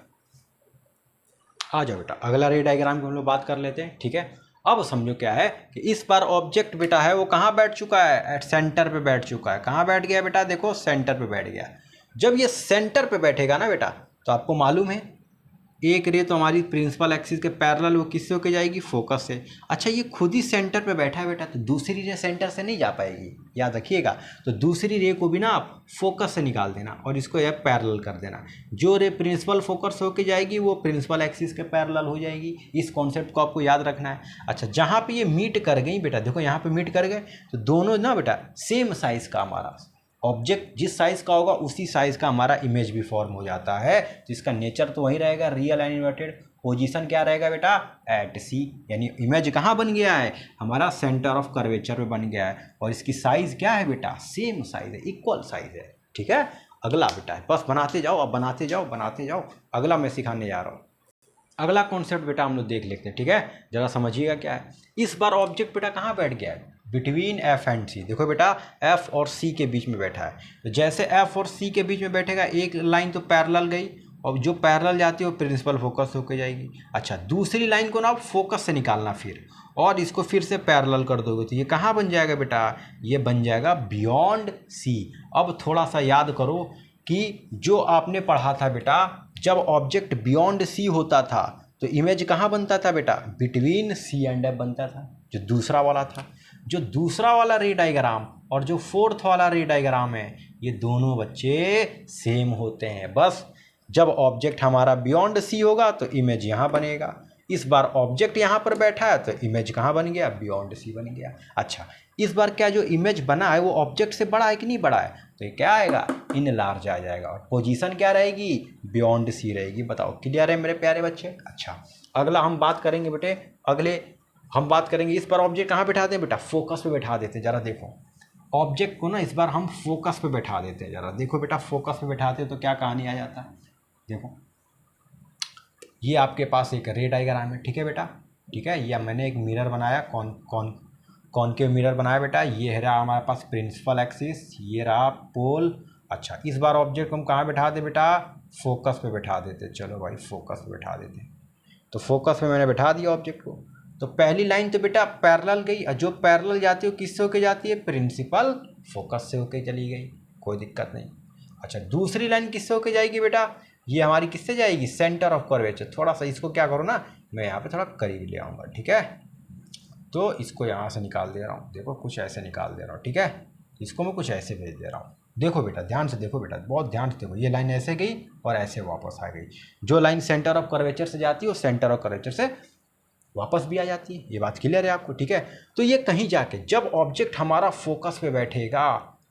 आ जाओ बेटा अगला रे डायग्राम की हम लोग बात कर लेते हैं। ठीक है, अब समझो क्या है कि इस बार ऑब्जेक्ट बेटा है वो कहाँ बैठ चुका है, एट सेंटर पे बैठ चुका है। कहाँ बैठ गया बेटा, देखो सेंटर पे बैठ गया। जब ये सेंटर पे बैठेगा ना बेटा, तो आपको मालूम है एक रे तो हमारी प्रिंसिपल एक्सिस के पैरेलल वो किससे होके जाएगी, फोकस से। अच्छा ये खुद ही सेंटर पे बैठा है बेटा, तो दूसरी रे सेंटर से नहीं जा पाएगी, याद रखिएगा। तो दूसरी रे को भी ना आप फोकस से निकाल देना और इसको यह पैरेलल कर देना। जो रे प्रिंसिपल फोकस होके जाएगी वो प्रिंसिपल एक्सिस के पैरेलल हो जाएगी। इस कॉन्सेप्ट को आपको याद रखना है। अच्छा जहाँ पे ये मीट कर गई बेटा, देखो यहाँ पे मीट कर गए, तो दोनों ना बेटा सेम साइज का हमारा ऑब्जेक्ट जिस साइज़ का होगा उसी साइज़ का हमारा इमेज भी फॉर्म हो जाता है। तो इसका नेचर तो वही रहेगा, रियल एंड इन्वर्टेड। पोजीशन क्या रहेगा बेटा, एट सी, यानी इमेज कहाँ बन गया है, हमारा सेंटर ऑफ कर्वेचर पे बन गया है। और इसकी साइज क्या है बेटा, सेम साइज है, इक्वल साइज है। ठीक है, अगला बेटा बस बनाते जाओ, अब बनाते जाओ बनाते जाओ। अगला मैं सिखाने जा रहा हूँ। अगला कॉन्सेप्ट बेटा हम लोग देख लेते हैं। ठीक है, जरा समझिएगा क्या है। इस बार ऑब्जेक्ट बेटा कहाँ बैठ गया है, बिटवीन एफ एंड सी। देखो बेटा एफ और सी के बीच में बैठा है, तो जैसे एफ और सी के बीच में बैठेगा, एक लाइन तो पैरेलल गई, और जो पैरेलल जाती है वो प्रिंसिपल फोकस होकर जाएगी। अच्छा, दूसरी लाइन को ना आप फोकस से निकालना फिर, और इसको फिर से पैरेलल कर दोगे तो ये कहाँ बन जाएगा बेटा, ये बन जाएगा बियॉन्ड सी। अब थोड़ा सा याद करो कि जो आपने पढ़ा था बेटा, जब ऑब्जेक्ट बियॉन्ड सी होता था तो इमेज कहाँ बनता था बेटा, बिटवीन सी एंड एफ बनता था, जो दूसरा वाला था। जो दूसरा वाला रे डायग्राम और जो फोर्थ वाला रे डायग्राम है, ये दोनों बच्चे सेम होते हैं। बस जब ऑब्जेक्ट हमारा बियॉन्ड सी होगा तो इमेज यहाँ बनेगा। इस बार ऑब्जेक्ट यहाँ पर बैठा है तो इमेज कहाँ बन गया, बियॉन्ड सी बन गया। अच्छा, इस बार क्या जो इमेज बना है वो ऑब्जेक्ट से बड़ा है कि नहीं बड़ा है, तो ये क्या आएगा, इन लार्ज आ जाएगा, और पोजीशन क्या रहेगी, बियॉन्ड सी रहेगी। बताओ क्लियर है मेरे प्यारे बच्चे। अच्छा, अगला हम बात करेंगे बेटे, अगले हम बात करेंगे, इस बार ऑब्जेक्ट कहाँ बैठाते हैं बेटा, फोकस पे बैठा देते हैं। जरा देखो ऑब्जेक्ट को ना इस बार हम फोकस पे बैठा देते हैं। जरा देखो बेटा, फोकस पे बैठाते हैं तो क्या कहानी आ जाता है। देखो ये आपके पास एक रे डायग्राम है, ठीक है बेटा, ठीक है, या मैंने एक मिरर बनाया, कॉनकेव मिरर बनाया बेटा। ये है रहा हमारे पास प्रिंसिपल एक्सिस, ये रहा पोल। अच्छा, इस बार ऑब्जेक्ट को हम कहाँ बैठा दे बेटा, फोकस पे बैठा देते। चलो भाई फोकस पे बैठा देते, तो फोकस पे मैंने बैठा दिया ऑब्जेक्ट को। तो पहली लाइन तो बेटा पैरेलल गई, और जो पैरेलल जाती है वो किससे होके जाती है, प्रिंसिपल फोकस से होके चली गई, कोई दिक्कत नहीं। अच्छा, दूसरी लाइन किससे होके जाएगी बेटा, ये हमारी किससे जाएगी, सेंटर ऑफ कर्वेचर। थोड़ा सा इसको क्या करो ना, मैं यहाँ पे थोड़ा करीब ले आऊँगा, ठीक है, तो इसको यहाँ से निकाल दे रहा हूँ। देखो कुछ ऐसे निकाल दे रहा हूँ, ठीक है, इसको मैं कुछ ऐसे भेज दे रहा हूँ। देखो बेटा ध्यान से देखो बेटा, बहुत ध्यान से देखो, ये लाइन ऐसे गई और ऐसे वापस आ गई। जो लाइन सेंटर ऑफ कर्वेचर से जाती है वो सेंटर ऑफ कर्वेचर से वापस भी आ जाती है। ये बात क्लियर है आपको, ठीक है। तो ये कहीं जाके जब ऑब्जेक्ट हमारा फोकस पे बैठेगा,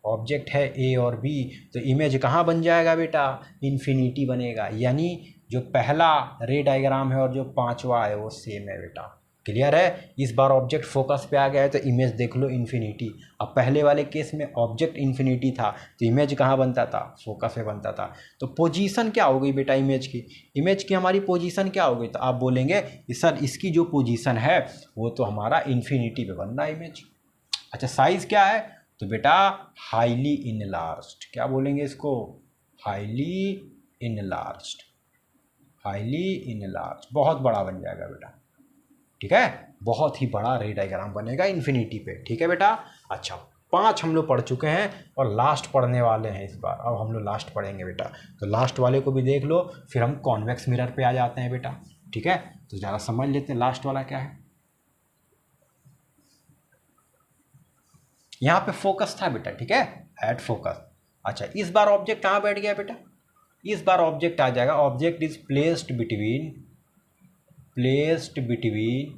ऑब्जेक्ट है ए और बी, तो इमेज कहाँ बन जाएगा बेटा, इन्फिनिटी बनेगा। यानी जो पहला रे डायग्राम है और जो पांचवा है वो सेम है बेटा, क्लियर है। इस बार ऑब्जेक्ट फोकस पे आ गया है तो इमेज देख लो इन्फिनिटी। अब पहले वाले केस में ऑब्जेक्ट इन्फिनिटी था तो इमेज कहाँ बनता था, फोकस पे बनता था। तो पोजीशन क्या हो गई बेटा इमेज की, इमेज की हमारी पोजीशन क्या हो गई, तो आप बोलेंगे सर इसकी जो पोजीशन है वो तो हमारा इन्फिनिटी पे बन रहा है इमेज। अच्छा, साइज क्या है, तो बेटा हाईली इनलार्ज्ड, क्या बोलेंगे इसको, हाईली इनलार्ज्ड, हाईली इनलार्ज्ड, बहुत बड़ा बन जाएगा बेटा, ठीक है, बहुत ही बड़ा रे डायग्राम बनेगा इन्फिनिटी पे, ठीक है बेटा। अच्छा, 5 हम लोग पढ़ चुके हैं और लास्ट पढ़ने वाले हैं इस बार। अब हम लोग लास्ट पढ़ेंगे बेटा, तो लास्ट वाले को भी देख लो, फिर हम कॉन्वेक्स मिरर पे आ जाते हैं बेटा, ठीक है। तो ज़रा समझ लेते हैं लास्ट वाला क्या है। यहाँ पे फोकस था बेटा, ठीक है, एट फोकस। अच्छा, इस बार ऑब्जेक्ट कहाँ बैठ गया बेटा, इस बार ऑब्जेक्ट आ जाएगा, object is placed between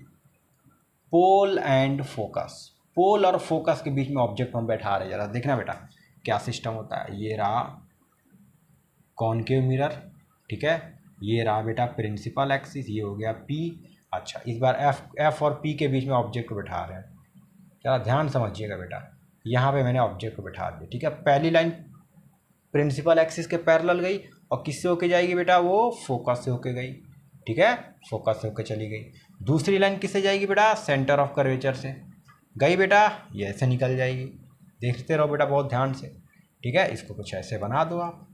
pole and focus. Pole और फोकस के बीच में ऑब्जेक्ट हम बैठा रहे हैं। जरा देखना बेटा क्या सिस्टम होता है। ये रहा कॉनकेव मिरर, ठीक है, ये रहा बेटा प्रिंसिपल एक्सिस, ये हो गया पी। अच्छा, इस बार एफ और पी के बीच में ऑब्जेक्ट को बैठा रहे हैं। जरा ध्यान समझिएगा बेटा, यहाँ पे मैंने ऑब्जेक्ट को बैठा दिया, ठीक है। पहली लाइन प्रिंसिपल एक्सिस के पैरेलल गई और किससे होके जाएगी बेटा, वो फोकस से होके गई, ठीक है, फोकस से होकर चली गई। दूसरी लाइन किससे जाएगी बेटा, सेंटर ऑफ कर्वेचर से गई बेटा, ये ऐसे निकल जाएगी। देखते रहो बेटा बहुत ध्यान से, ठीक है। इसको कुछ ऐसे बना दो आप,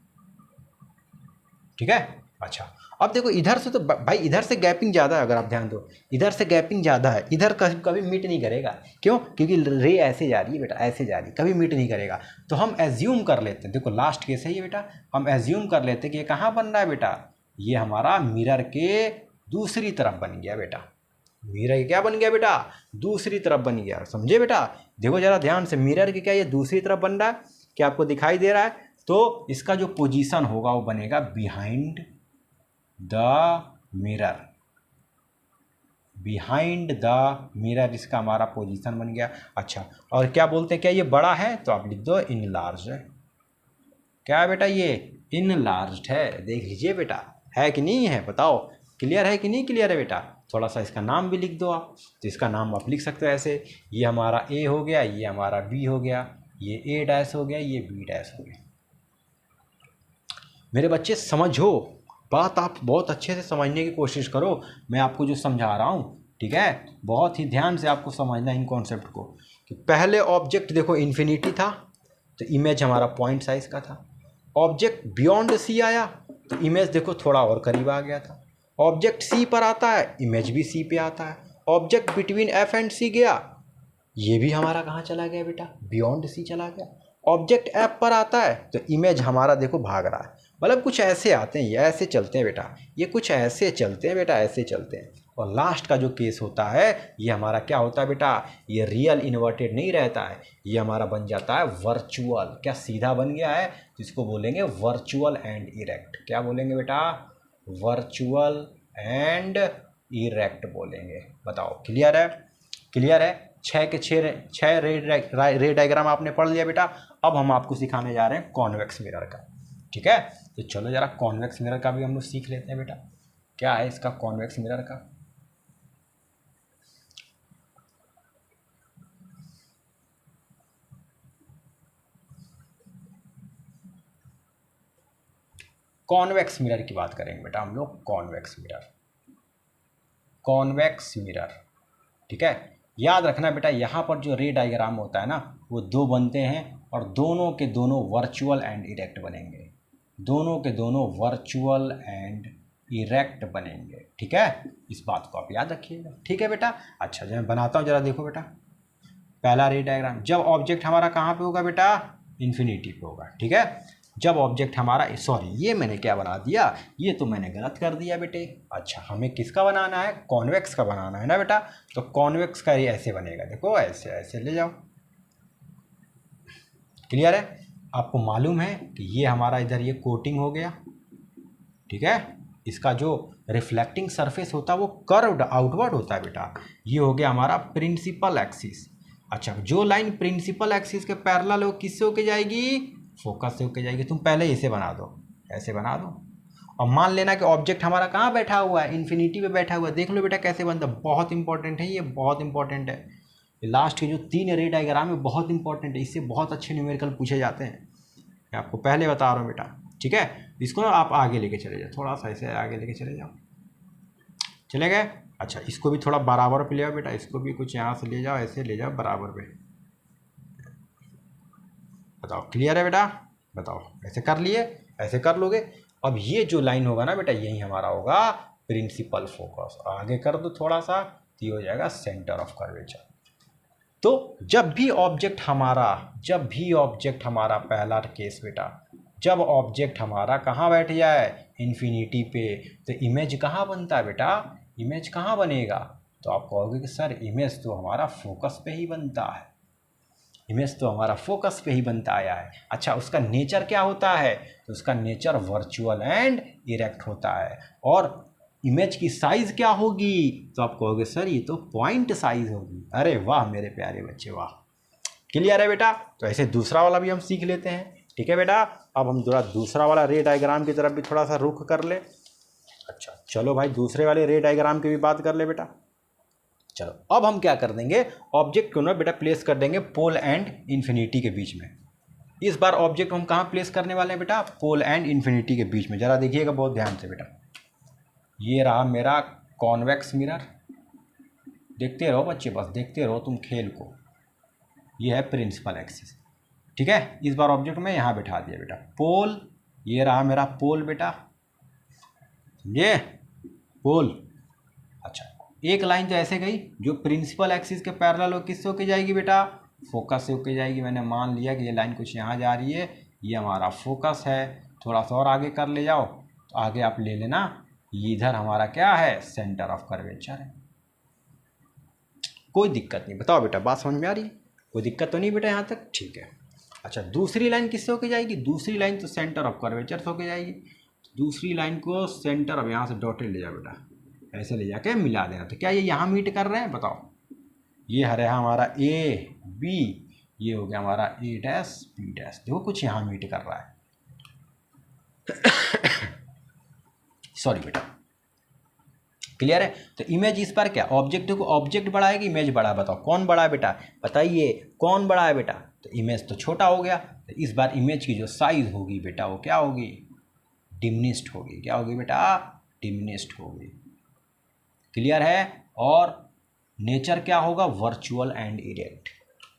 ठीक है। अच्छा, अब देखो इधर से तो भाई इधर से गैपिंग ज़्यादा है, अगर आप ध्यान दो इधर से गैपिंग ज़्यादा है, इधर कभी मीट नहीं करेगा। क्यों, क्योंकि रे ऐसे जा रही है बेटा, ऐसे जा रही है, कभी मीट नहीं करेगा। तो हम एज्यूम कर लेते हैं, देखो लास्ट केस है ये बेटा, हम एज्यूम कर लेते हैं कि ये कहाँ बन रहा है बेटा, ये हमारा मिरर के दूसरी तरफ बन गया बेटा, मिरर क्या बन गया बेटा, दूसरी तरफ बन गया। समझे बेटा, देखो जरा ध्यान से, मिरर के क्या ये दूसरी तरफ बन रहा है, क्या आपको दिखाई दे रहा है। तो इसका जो पोजीशन होगा वो बनेगा behind the mirror, behind the mirror, इसका हमारा पोजीशन बन गया। अच्छा, और क्या बोलते हैं, क्या ये बड़ा है, तो आप लिख दो इनलार्ज है। क्या है बेटा, ये इनलार्ज्ड है, देख लीजिए बेटा, है कि नहीं है, बताओ। क्लियर है कि नहीं क्लियर है बेटा? थोड़ा सा इसका नाम भी लिख दो आप। तो इसका नाम आप लिख सकते हो ऐसे, ये हमारा ए हो गया, ये हमारा बी हो गया, ये ए डैश हो गया, ये बी डैश हो गया। मेरे बच्चे समझो बात, आप बहुत अच्छे से समझने की कोशिश करो। मैं आपको जो समझा रहा हूँ, ठीक है, बहुत ही ध्यान से आपको समझना इन कॉन्सेप्ट को। कि पहले ऑब्जेक्ट देखो इन्फिनिटी था, तो इमेज हमारा पॉइंट साइज का था। ऑब्जेक्ट बियॉन्ड सी आया तो इमेज देखो थोड़ा और करीब आ गया था। ऑब्जेक्ट सी पर आता है, इमेज भी सी पे आता है। ऑब्जेक्ट बिटवीन एफ एंड सी गया, ये भी हमारा कहाँ चला गया बेटा? बियॉन्ड सी चला गया। ऑब्जेक्ट एफ पर आता है तो इमेज हमारा देखो भाग रहा है। मतलब कुछ ऐसे आते हैं, ये ऐसे चलते हैं बेटा, ये कुछ ऐसे चलते हैं बेटा, ऐसे चलते हैं। और लास्ट का जो केस होता है ये हमारा क्या होता है बेटा? ये रियल इन्वर्टेड नहीं रहता है, ये हमारा बन जाता है वर्चुअल। क्या सीधा बन गया है? तो इसको बोलेंगे वर्चुअल एंड इरेक्ट। क्या बोलेंगे बेटा? वर्चुअल एंड इरेक्ट बोलेंगे। बताओ क्लियर है? क्लियर है? 6 के 6 रे डायग्राम आपने पढ़ लिया बेटा। अब हम आपको सिखाने जा रहे हैं कॉन्वेक्स मिरर का, ठीक है? तो चलो जरा कॉन्वेक्स मिरर का भी हम लोग सीख लेते हैं बेटा। क्या है इसका कॉन्वेक्स मिरर का? कॉन्वेक्स मिरर की बात करेंगे बेटा हम लोग। कॉन्वेक्स मिरर, कॉन्वेक्स मिरर, ठीक है? याद रखना बेटा, यहाँ पर जो रे डायग्राम होता है ना, वो दो बनते हैं और दोनों के दोनों वर्चुअल एंड इरेक्ट बनेंगे। दोनों के दोनों वर्चुअल एंड इरेक्ट बनेंगे, ठीक है? इस बात को आप याद रखिएगा, ठीक है बेटा? अच्छा जब मैं बनाता हूँ जरा देखो बेटा। पहला रे डायग्राम, जब ऑब्जेक्ट हमारा कहाँ पे होगा बेटा? इन्फिनिटी पे होगा, ठीक है? जब ऑब्जेक्ट हमारा, सॉरी ये मैंने क्या बना दिया, ये तो मैंने गलत कर दिया बेटे। अच्छा हमें किसका बनाना है? कॉन्वेक्स का बनाना है ना बेटा। तो कॉन्वेक्स का ये ऐसे बनेगा, देखो ऐसे ऐसे ले जाओ। क्लियर है? आपको मालूम है कि ये हमारा इधर ये कोटिंग हो गया, ठीक है? इसका जो रिफ्लेक्टिंग सरफेस होता है वो कर्व्ड आउटवर्ड होता है बेटा। ये हो गया हमारा प्रिंसिपल एक्सिस। अच्छा जो लाइन प्रिंसिपल एक्सिस के पैरेलल हो, किससे होके जाएगी? फोकस से होके जाएगी। तुम पहले इसे बना दो, ऐसे बना दो। और मान लेना कि ऑब्जेक्ट हमारा कहाँ बैठा हुआ है? इन्फिनिटी पे बैठा हुआ है। देख लो बेटा कैसे बनता है, बहुत इंपॉर्टेंट है ये, बहुत इंपॉर्टेंट है। लास्ट के जो 3 रे डायग्राम है बहुत इंपॉर्टेंट है, इससे बहुत अच्छे न्यूमेरिकल पूछे जाते हैं। मैं आपको पहले बता रहा हूँ बेटा, ठीक है? इसको ना आप आगे लेके चले जाओ, थोड़ा सा ऐसे आगे लेके चले जाओ। चले गए? अच्छा इसको भी थोड़ा बराबर पे ले आओ बेटा, इसको भी कुछ यहाँ से ले जाओ, ऐसे ले जाओ बराबर पे। बताओ क्लियर है बेटा? बताओ ऐसे कर लिए? ऐसे कर लोगे? अब ये जो लाइन होगा ना बेटा, यही हमारा होगा प्रिंसिपल फोकस। आगे कर दो थोड़ा सा, तो ये हो जाएगा सेंटर ऑफ कर्वेचर। तो जब भी ऑब्जेक्ट हमारा पहला केस बेटा, जब ऑब्जेक्ट हमारा कहाँ बैठ जाए? इन्फिनिटी पे, तो इमेज कहाँ बनता है बेटा? इमेज कहाँ बनेगा? तो आप कहोगे कि सर इमेज तो हमारा फोकस पे ही बनता है, इमेज तो हमारा फोकस पे ही बनता आया है। अच्छा उसका नेचर क्या होता है? तो उसका नेचर वर्चुअल एंड इरेक्ट होता है। और इमेज की साइज क्या होगी? तो आप कहोगे सर ये तो पॉइंट साइज होगी। अरे वाह मेरे प्यारे बच्चे वाह, क्लियर है बेटा? तो ऐसे दूसरा वाला भी हम सीख लेते हैं, ठीक है बेटा? अब हम थोड़ा दूसरा वाला रे डायग्राम की तरफ भी थोड़ा सा रुख कर ले। अच्छा चलो भाई दूसरे वाले रे डायग्राम की भी बात कर ले बेटा। चलो अब हम क्या कर देंगे, ऑब्जेक्ट को ना बेटा प्लेस कर देंगे पोल एंड इन्फिनिटी के बीच में। इस बार ऑब्जेक्ट हम कहाँ प्लेस करने वाले हैं बेटा? पोल एंड इन्फिनिटी के बीच में। जरा देखिएगा बहुत ध्यान से बेटा। ये रहा मेरा कॉन्वेक्स मिरर, देखते रहो बच्चे, बस देखते रहो तुम खेल को। ये है प्रिंसिपल एक्सिस, ठीक है? इस बार ऑब्जेक्ट में यहाँ बैठा दिया बेटा पोल। ये रहा मेरा पोल बेटा, समझे? पोल। अच्छा एक लाइन तो ऐसे गई जो प्रिंसिपल एक्सिस के पैरेलल हो, किससे होके जाएगी बेटा? फोकस से होके जाएगी। मैंने मान लिया कि ये लाइन कुछ यहाँ जा रही है, ये हमारा फोकस है। थोड़ा सा और आगे कर ले जाओ, तो आगे आप ले लेना, ये इधर हमारा क्या है? सेंटर ऑफ कर्वेचर है। कोई दिक्कत नहीं, बताओ बेटा बात समझ में आ रही है? कोई दिक्कत तो नहीं बेटा यहाँ तक? ठीक है। अच्छा दूसरी लाइन किससे होके जाएगी? दूसरी लाइन तो सेंटर ऑफ कर्वेचर से होके जाएगी। दूसरी लाइन को सेंटर, अब यहाँ से डॉटेड ले जाओ बेटा, ऐसे ले जाके मिला देना। तो क्या ये यहाँ मीट कर रहे हैं? बताओ। ये है हमारा ए बी, ये हो गया हमारा ए डैश बी डैश। देखो कुछ यहाँ मीट कर रहा है। सॉरी बेटा, क्लियर है। तो इमेज इस पर क्या, ऑब्जेक्ट को ऑब्जेक्ट बड़ा है कि इमेज बड़ा है, बताओ कौन बड़ा है बेटा, बताइए कौन बड़ा है बेटा। तो इमेज तो छोटा हो गया, तो इस बार इमेज की जो साइज होगी बेटा वो क्या होगी, डिमिनिश्ड होगी। क्या होगी बेटा, डिमिनिश्ड होगी। क्लियर है। और नेचर क्या होगा, वर्चुअल एंड इरेक्ट।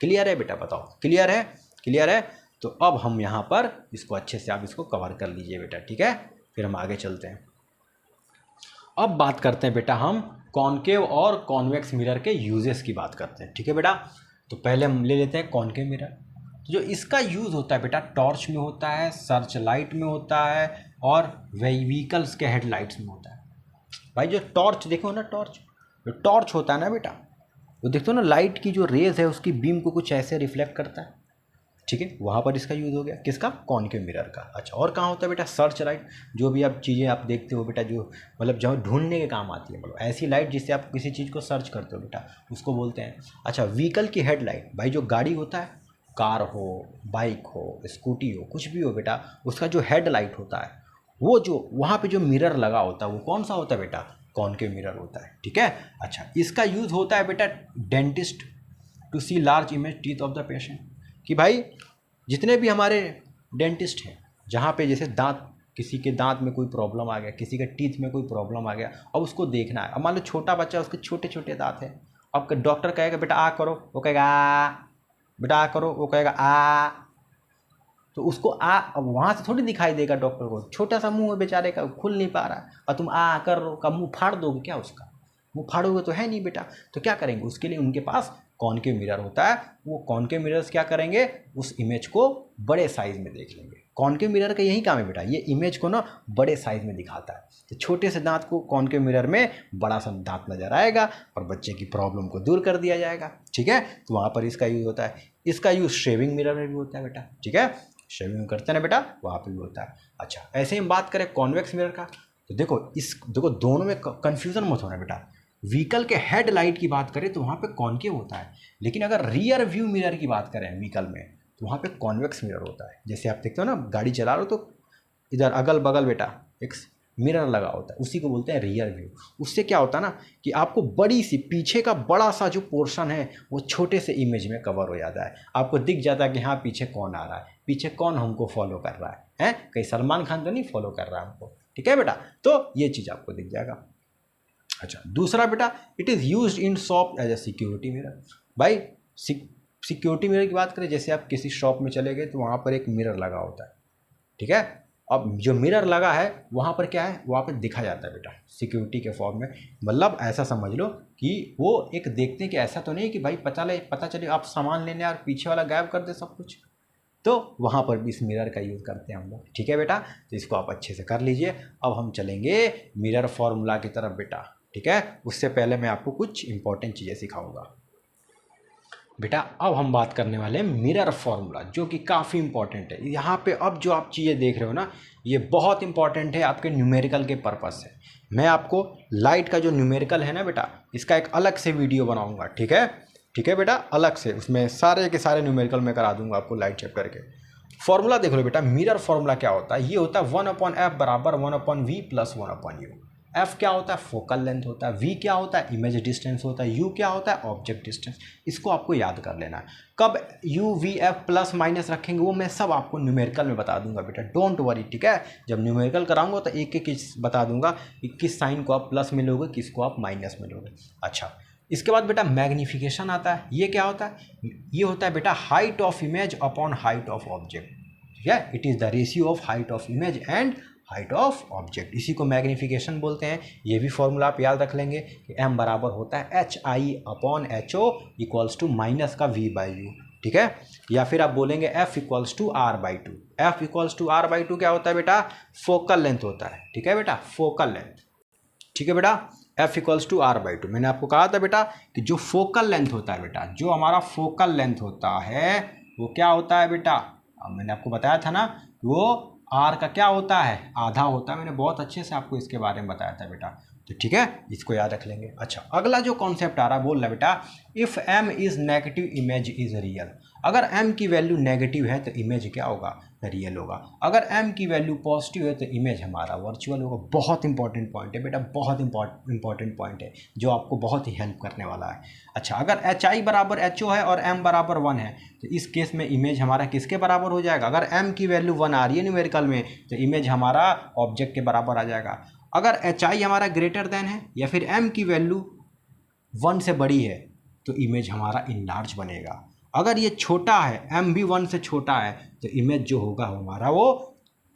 क्लियर है बेटा, बताओ क्लियर है, क्लियर है। तो अब हम यहाँ पर इसको अच्छे से आप इसको कवर कर लीजिए बेटा, ठीक है। फिर हम आगे चलते हैं। अब बात करते हैं बेटा हम कॉनकेव और कॉन्वेक्स मिरर के यूजेस की बात करते हैं, ठीक है बेटा। तो पहले हम ले लेते हैं कॉनकेव मिरर। तो जो इसका यूज़ होता है बेटा, टॉर्च में होता है, सर्च लाइट में होता है, और व्हीकल्स के हेडलाइट्स में होता है। भाई जो टॉर्च देखो ना, टॉर्च जो टॉर्च होता है ना बेटा, वो देखते हो ना, लाइट की जो रेज है उसकी बीम को कुछ ऐसे रिफ्लेक्ट करता है, ठीक है। वहाँ पर इसका यूज़ हो गया, किसका, कॉनकेव मिरर का। अच्छा, और कहाँ होता है बेटा, सर्च लाइट। जो भी आप चीज़ें आप देखते हो बेटा, जो मतलब जहाँ ढूंढने के काम आती है, मतलब ऐसी लाइट जिससे आप किसी चीज़ को सर्च करते हो बेटा, उसको बोलते हैं। अच्छा, व्हीकल की हेडलाइट, भाई जो गाड़ी होता है, कार हो, बाइक हो, स्कूटी हो, कुछ भी हो बेटा, उसका जो हेडलाइट होता है, वो जो वहाँ पे जो मिरर लगा होता है वो कौन सा होता है बेटा, कॉनकेव मिरर होता है, ठीक है। अच्छा, इसका यूज़ होता है बेटा dentist to see large image teeth of the patient, कि भाई जितने भी हमारे डेंटिस्ट हैं, जहाँ पे जैसे दांत, किसी के दांत में कोई प्रॉब्लम आ गया, किसी के टीथ में कोई प्रॉब्लम आ गया, अब उसको देखना है। अब मान लो छोटा बच्चा, उसके छोटे छोटे दांत हैं, अब डॉक्टर कहेगा बेटा आ करो, वो कहेगा आ, बेटा आ करो, वो कहेगा आ, तो उसको आ, अब वहाँ से थोड़ी दिखाई देगा डॉक्टर को, छोटा सा मुंह है बेचारे का, खुल नहीं पा रहा है, और तुम आ कर रो का मुंह फाड़ दोगे क्या, उसका मुंह फाड़ोगे तो है नहीं बेटा। तो क्या करेंगे, उसके लिए उनके पास कॉनकेव मिरर होता है। वो कॉनकेव मिरर्स क्या करेंगे, उस इमेज को बड़े साइज में देख लेंगे। कॉनकेव मिरर का यही काम है बेटा, ये इमेज को ना बड़े साइज में दिखाता है। तो छोटे से दांत को कॉनकेव मिरर में बड़ा सा दांत नजर आएगा और बच्चे की प्रॉब्लम को दूर कर दिया जाएगा, ठीक है। तो वहाँ पर इसका यूज़ होता है। इसका यूज़ शेविंग मिरर में भी होता है बेटा, ठीक है, शेविंग करते हैं ना बेटा, वहाँ पर भी होता है। अच्छा, ऐसे ही हम बात करें कॉन्वेक्स मिरर का, तो देखो दोनों में कन्फ्यूज़न मत होना बेटा। व्हीकल के हेडलाइट की बात करें तो वहाँ पे कॉनकेव होता है, लेकिन अगर रियर व्यू मिरर की बात करें व्हीकल में, तो वहाँ पे कॉन्वेक्स मिरर होता है। जैसे आप देखते हो ना, गाड़ी चला रहे हो तो इधर अगल बगल बेटा एक मिरर लगा होता है, उसी को बोलते हैं रियर व्यू। उससे क्या होता है ना कि आपको बड़ी सी पीछे का बड़ा सा जो पोर्शन है वो छोटे से इमेज में कवर हो जाता है। आपको दिख जाता है कि हाँ पीछे कौन आ रहा है, पीछे कौन हमको फॉलो कर रहा है, कहीं सलमान खान तो नहीं फॉलो कर रहा है हमको, ठीक है बेटा। तो ये चीज़ आपको दिख जाएगा। अच्छा, दूसरा बेटा, it is used in shop as a security mirror. भाई सिक्योरिटी मिरर की बात करें, जैसे आप किसी शॉप में चले गए तो वहाँ पर एक मिरर लगा होता है, ठीक है। अब जो मिरर लगा है वहाँ पर क्या है, वहाँ पर दिखा जाता है बेटा सिक्योरिटी के फॉर्म में। मतलब ऐसा समझ लो कि वो एक देखते हैं कि ऐसा तो नहीं कि भाई पता चले आप सामान लेने और पीछे वाला गायब कर दे सब कुछ, तो वहाँ पर भी इस मिरर का यूज़ करते हैं हम लोग, ठीक है बेटा। तो इसको आप अच्छे से कर लीजिए। अब हम चलेंगे मिरर फॉर्मूला की तरफ बेटा, ठीक है। उससे पहले मैं आपको कुछ इंपॉर्टेंट चीज़ें सिखाऊंगा बेटा। अब हम बात करने वाले हैं मिरर फॉर्मूला, जो कि काफ़ी इंपॉर्टेंट है। यहाँ पे अब जो आप चीज़ें देख रहे हो ना, ये बहुत इंपॉर्टेंट है आपके न्यूमेरिकल के पर्पज़ से। मैं आपको लाइट का जो न्यूमेरिकल है ना बेटा, इसका एक अलग से वीडियो बनाऊँगा, ठीक है, ठीक है बेटा, अलग से उसमें सारे के सारे न्यूमेरिकल मैं करा दूंगा आपको लाइट चैप्टर के। फॉर्मूला देख लो बेटा, मिरर फॉर्मूला क्या होता है, ये होता है 1/f बराबर 1/v प्लस 1/u। एफ क्या होता है, फोकल लेंथ होता है, वी क्या होता है, इमेज डिस्टेंस होता है, यू क्या होता है, ऑब्जेक्ट डिस्टेंस। इसको आपको याद कर लेना है। कब you V F plus minus रखेंगे वो मैं सब आपको न्यूमेरिकल में बता दूंगा बेटा, डोंट वरी, ठीक है। जब न्यूमेरिकल कराऊंगा तो एक एक बता दूंगा कि किस साइन को आप प्लस में लोगे, किसको आप माइनस में लोगे। अच्छा, इसके बाद बेटा मैग्निफिकेशन आता है। ये क्या होता है, ये होता है बेटा height of image upon height of object, ठीक है। It is the ratio of height of image and height of object, इसी को मैग्निफिकेशन बोलते हैं। ये भी फॉर्मूला आप याद रख लेंगे कि m बराबर होता है HI/HO इक्वल्स टू माइनस का V/U, ठीक है। या फिर आप बोलेंगे F equals to R/2। F equals to R/2 क्या होता है बेटा, फोकल लेंथ होता है, ठीक है बेटा, फोकल लेंथ, ठीक है बेटा। F इक्वल्स टू R/2, मैंने आपको कहा था बेटा कि जो फोकल लेंथ होता है बेटा, जो हमारा फोकल लेंथ होता है वो क्या होता है बेटा, मैंने आपको बताया था ना, वो R का क्या होता है, आधा होता है। मैंने बहुत अच्छे से आपको इसके बारे में बताया था बेटा, तो ठीक है, इसको याद रख लेंगे। अच्छा, अगला जो कॉन्सेप्ट आ रहा है, बोल रहा है बेटा if M is negative image is real. अगर m की वैल्यू नेगेटिव है तो इमेज क्या होगा, रियल होगा। अगर m की वैल्यू पॉजिटिव है तो इमेज हमारा वर्चुअल होगा। बहुत इंपॉर्टेंट पॉइंट है बेटा, बहुत इंपॉर्टेंट पॉइंट है जो आपको बहुत ही हेल्प करने वाला है। अच्छा, अगर HI बराबर HO है और m बराबर 1 है तो इस केस में इमेज हमारा किसके बराबर हो जाएगा, अगर m की वैल्यू 1 आ रही है न्यूमेरिकल में तो इमेज हमारा ऑब्जेक्ट के बराबर आ जाएगा। अगर HI हमारा ग्रेटर देन है या फिर m की वैल्यू 1 से बड़ी है तो इमेज हमारा इनलार्ज बनेगा। अगर ये छोटा है, m भी 1 से छोटा है तो इमेज जो होगा हमारा वो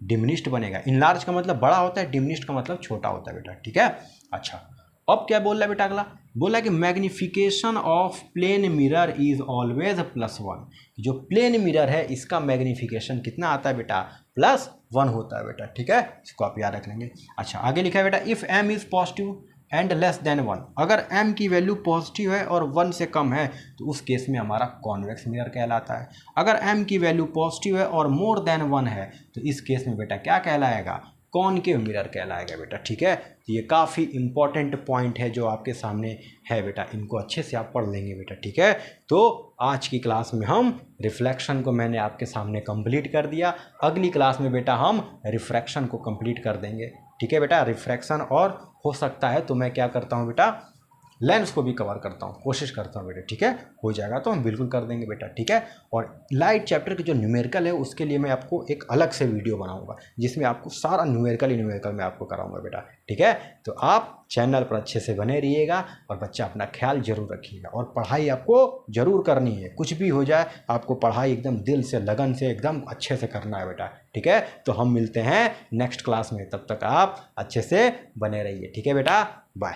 डिमिनिश्ड बनेगा। इनलार्ज का मतलब बड़ा होता है, डिमिनिश्ड का मतलब छोटा होता है बेटा, ठीक है। अच्छा, अब क्या बोल रहा है बेटा अगला, बोला कि magnification of plane mirror is always +1। जो प्लेन मिरर है इसका मैग्निफिकेशन कितना आता है बेटा, +1 होता है बेटा, ठीक है, इसको आप याद रख लेंगे। अच्छा, आगे लिखा है बेटा if m is positive and less than 1, अगर m की वैल्यू पॉजिटिव है और 1 से कम है तो उस केस में हमारा कॉन्वेक्स मिरर कहलाता है। अगर m की वैल्यू पॉजिटिव है और मोर देन 1 है तो इस केस में बेटा क्या कहलाएगा, कॉनकेव मिरर कहलाएगा बेटा, ठीक है। तो ये काफ़ी इंपॉर्टेंट पॉइंट है जो आपके सामने है बेटा, इनको अच्छे से आप पढ़ लेंगे बेटा, ठीक है। तो आज की क्लास में हम रिफ्लेक्शन को मैंने आपके सामने कंप्लीट कर दिया। अगली क्लास में बेटा हम रिफ्रैक्शन को कंप्लीट कर देंगे, ठीक है बेटा। रिफ्रैक्शन और हो सकता है तो मैं क्या करता हूँ बेटा, लेंस को भी कवर करता हूँ, कोशिश करता हूँ बेटा, ठीक है। हो जाएगा तो हम बिल्कुल कर देंगे बेटा, ठीक है। और लाइट चैप्टर के जो न्यूमेरिकल है उसके लिए मैं आपको एक अलग से वीडियो बनाऊंगा जिसमें आपको सारा न्यूमेरिकल मैं आपको कराऊंगा बेटा, ठीक है। तो आप चैनल पर अच्छे से बने रहिएगा और बच्चा अपना ख्याल जरूर रखिएगा और पढ़ाई आपको जरूर करनी है। कुछ भी हो जाए आपको पढ़ाई एकदम दिल से, लगन से, एकदम अच्छे से करना है बेटा, ठीक है। तो हम मिलते हैं नेक्स्ट क्लास में, तब तक आप अच्छे से बने रहिए, ठीक है बेटा, बाय।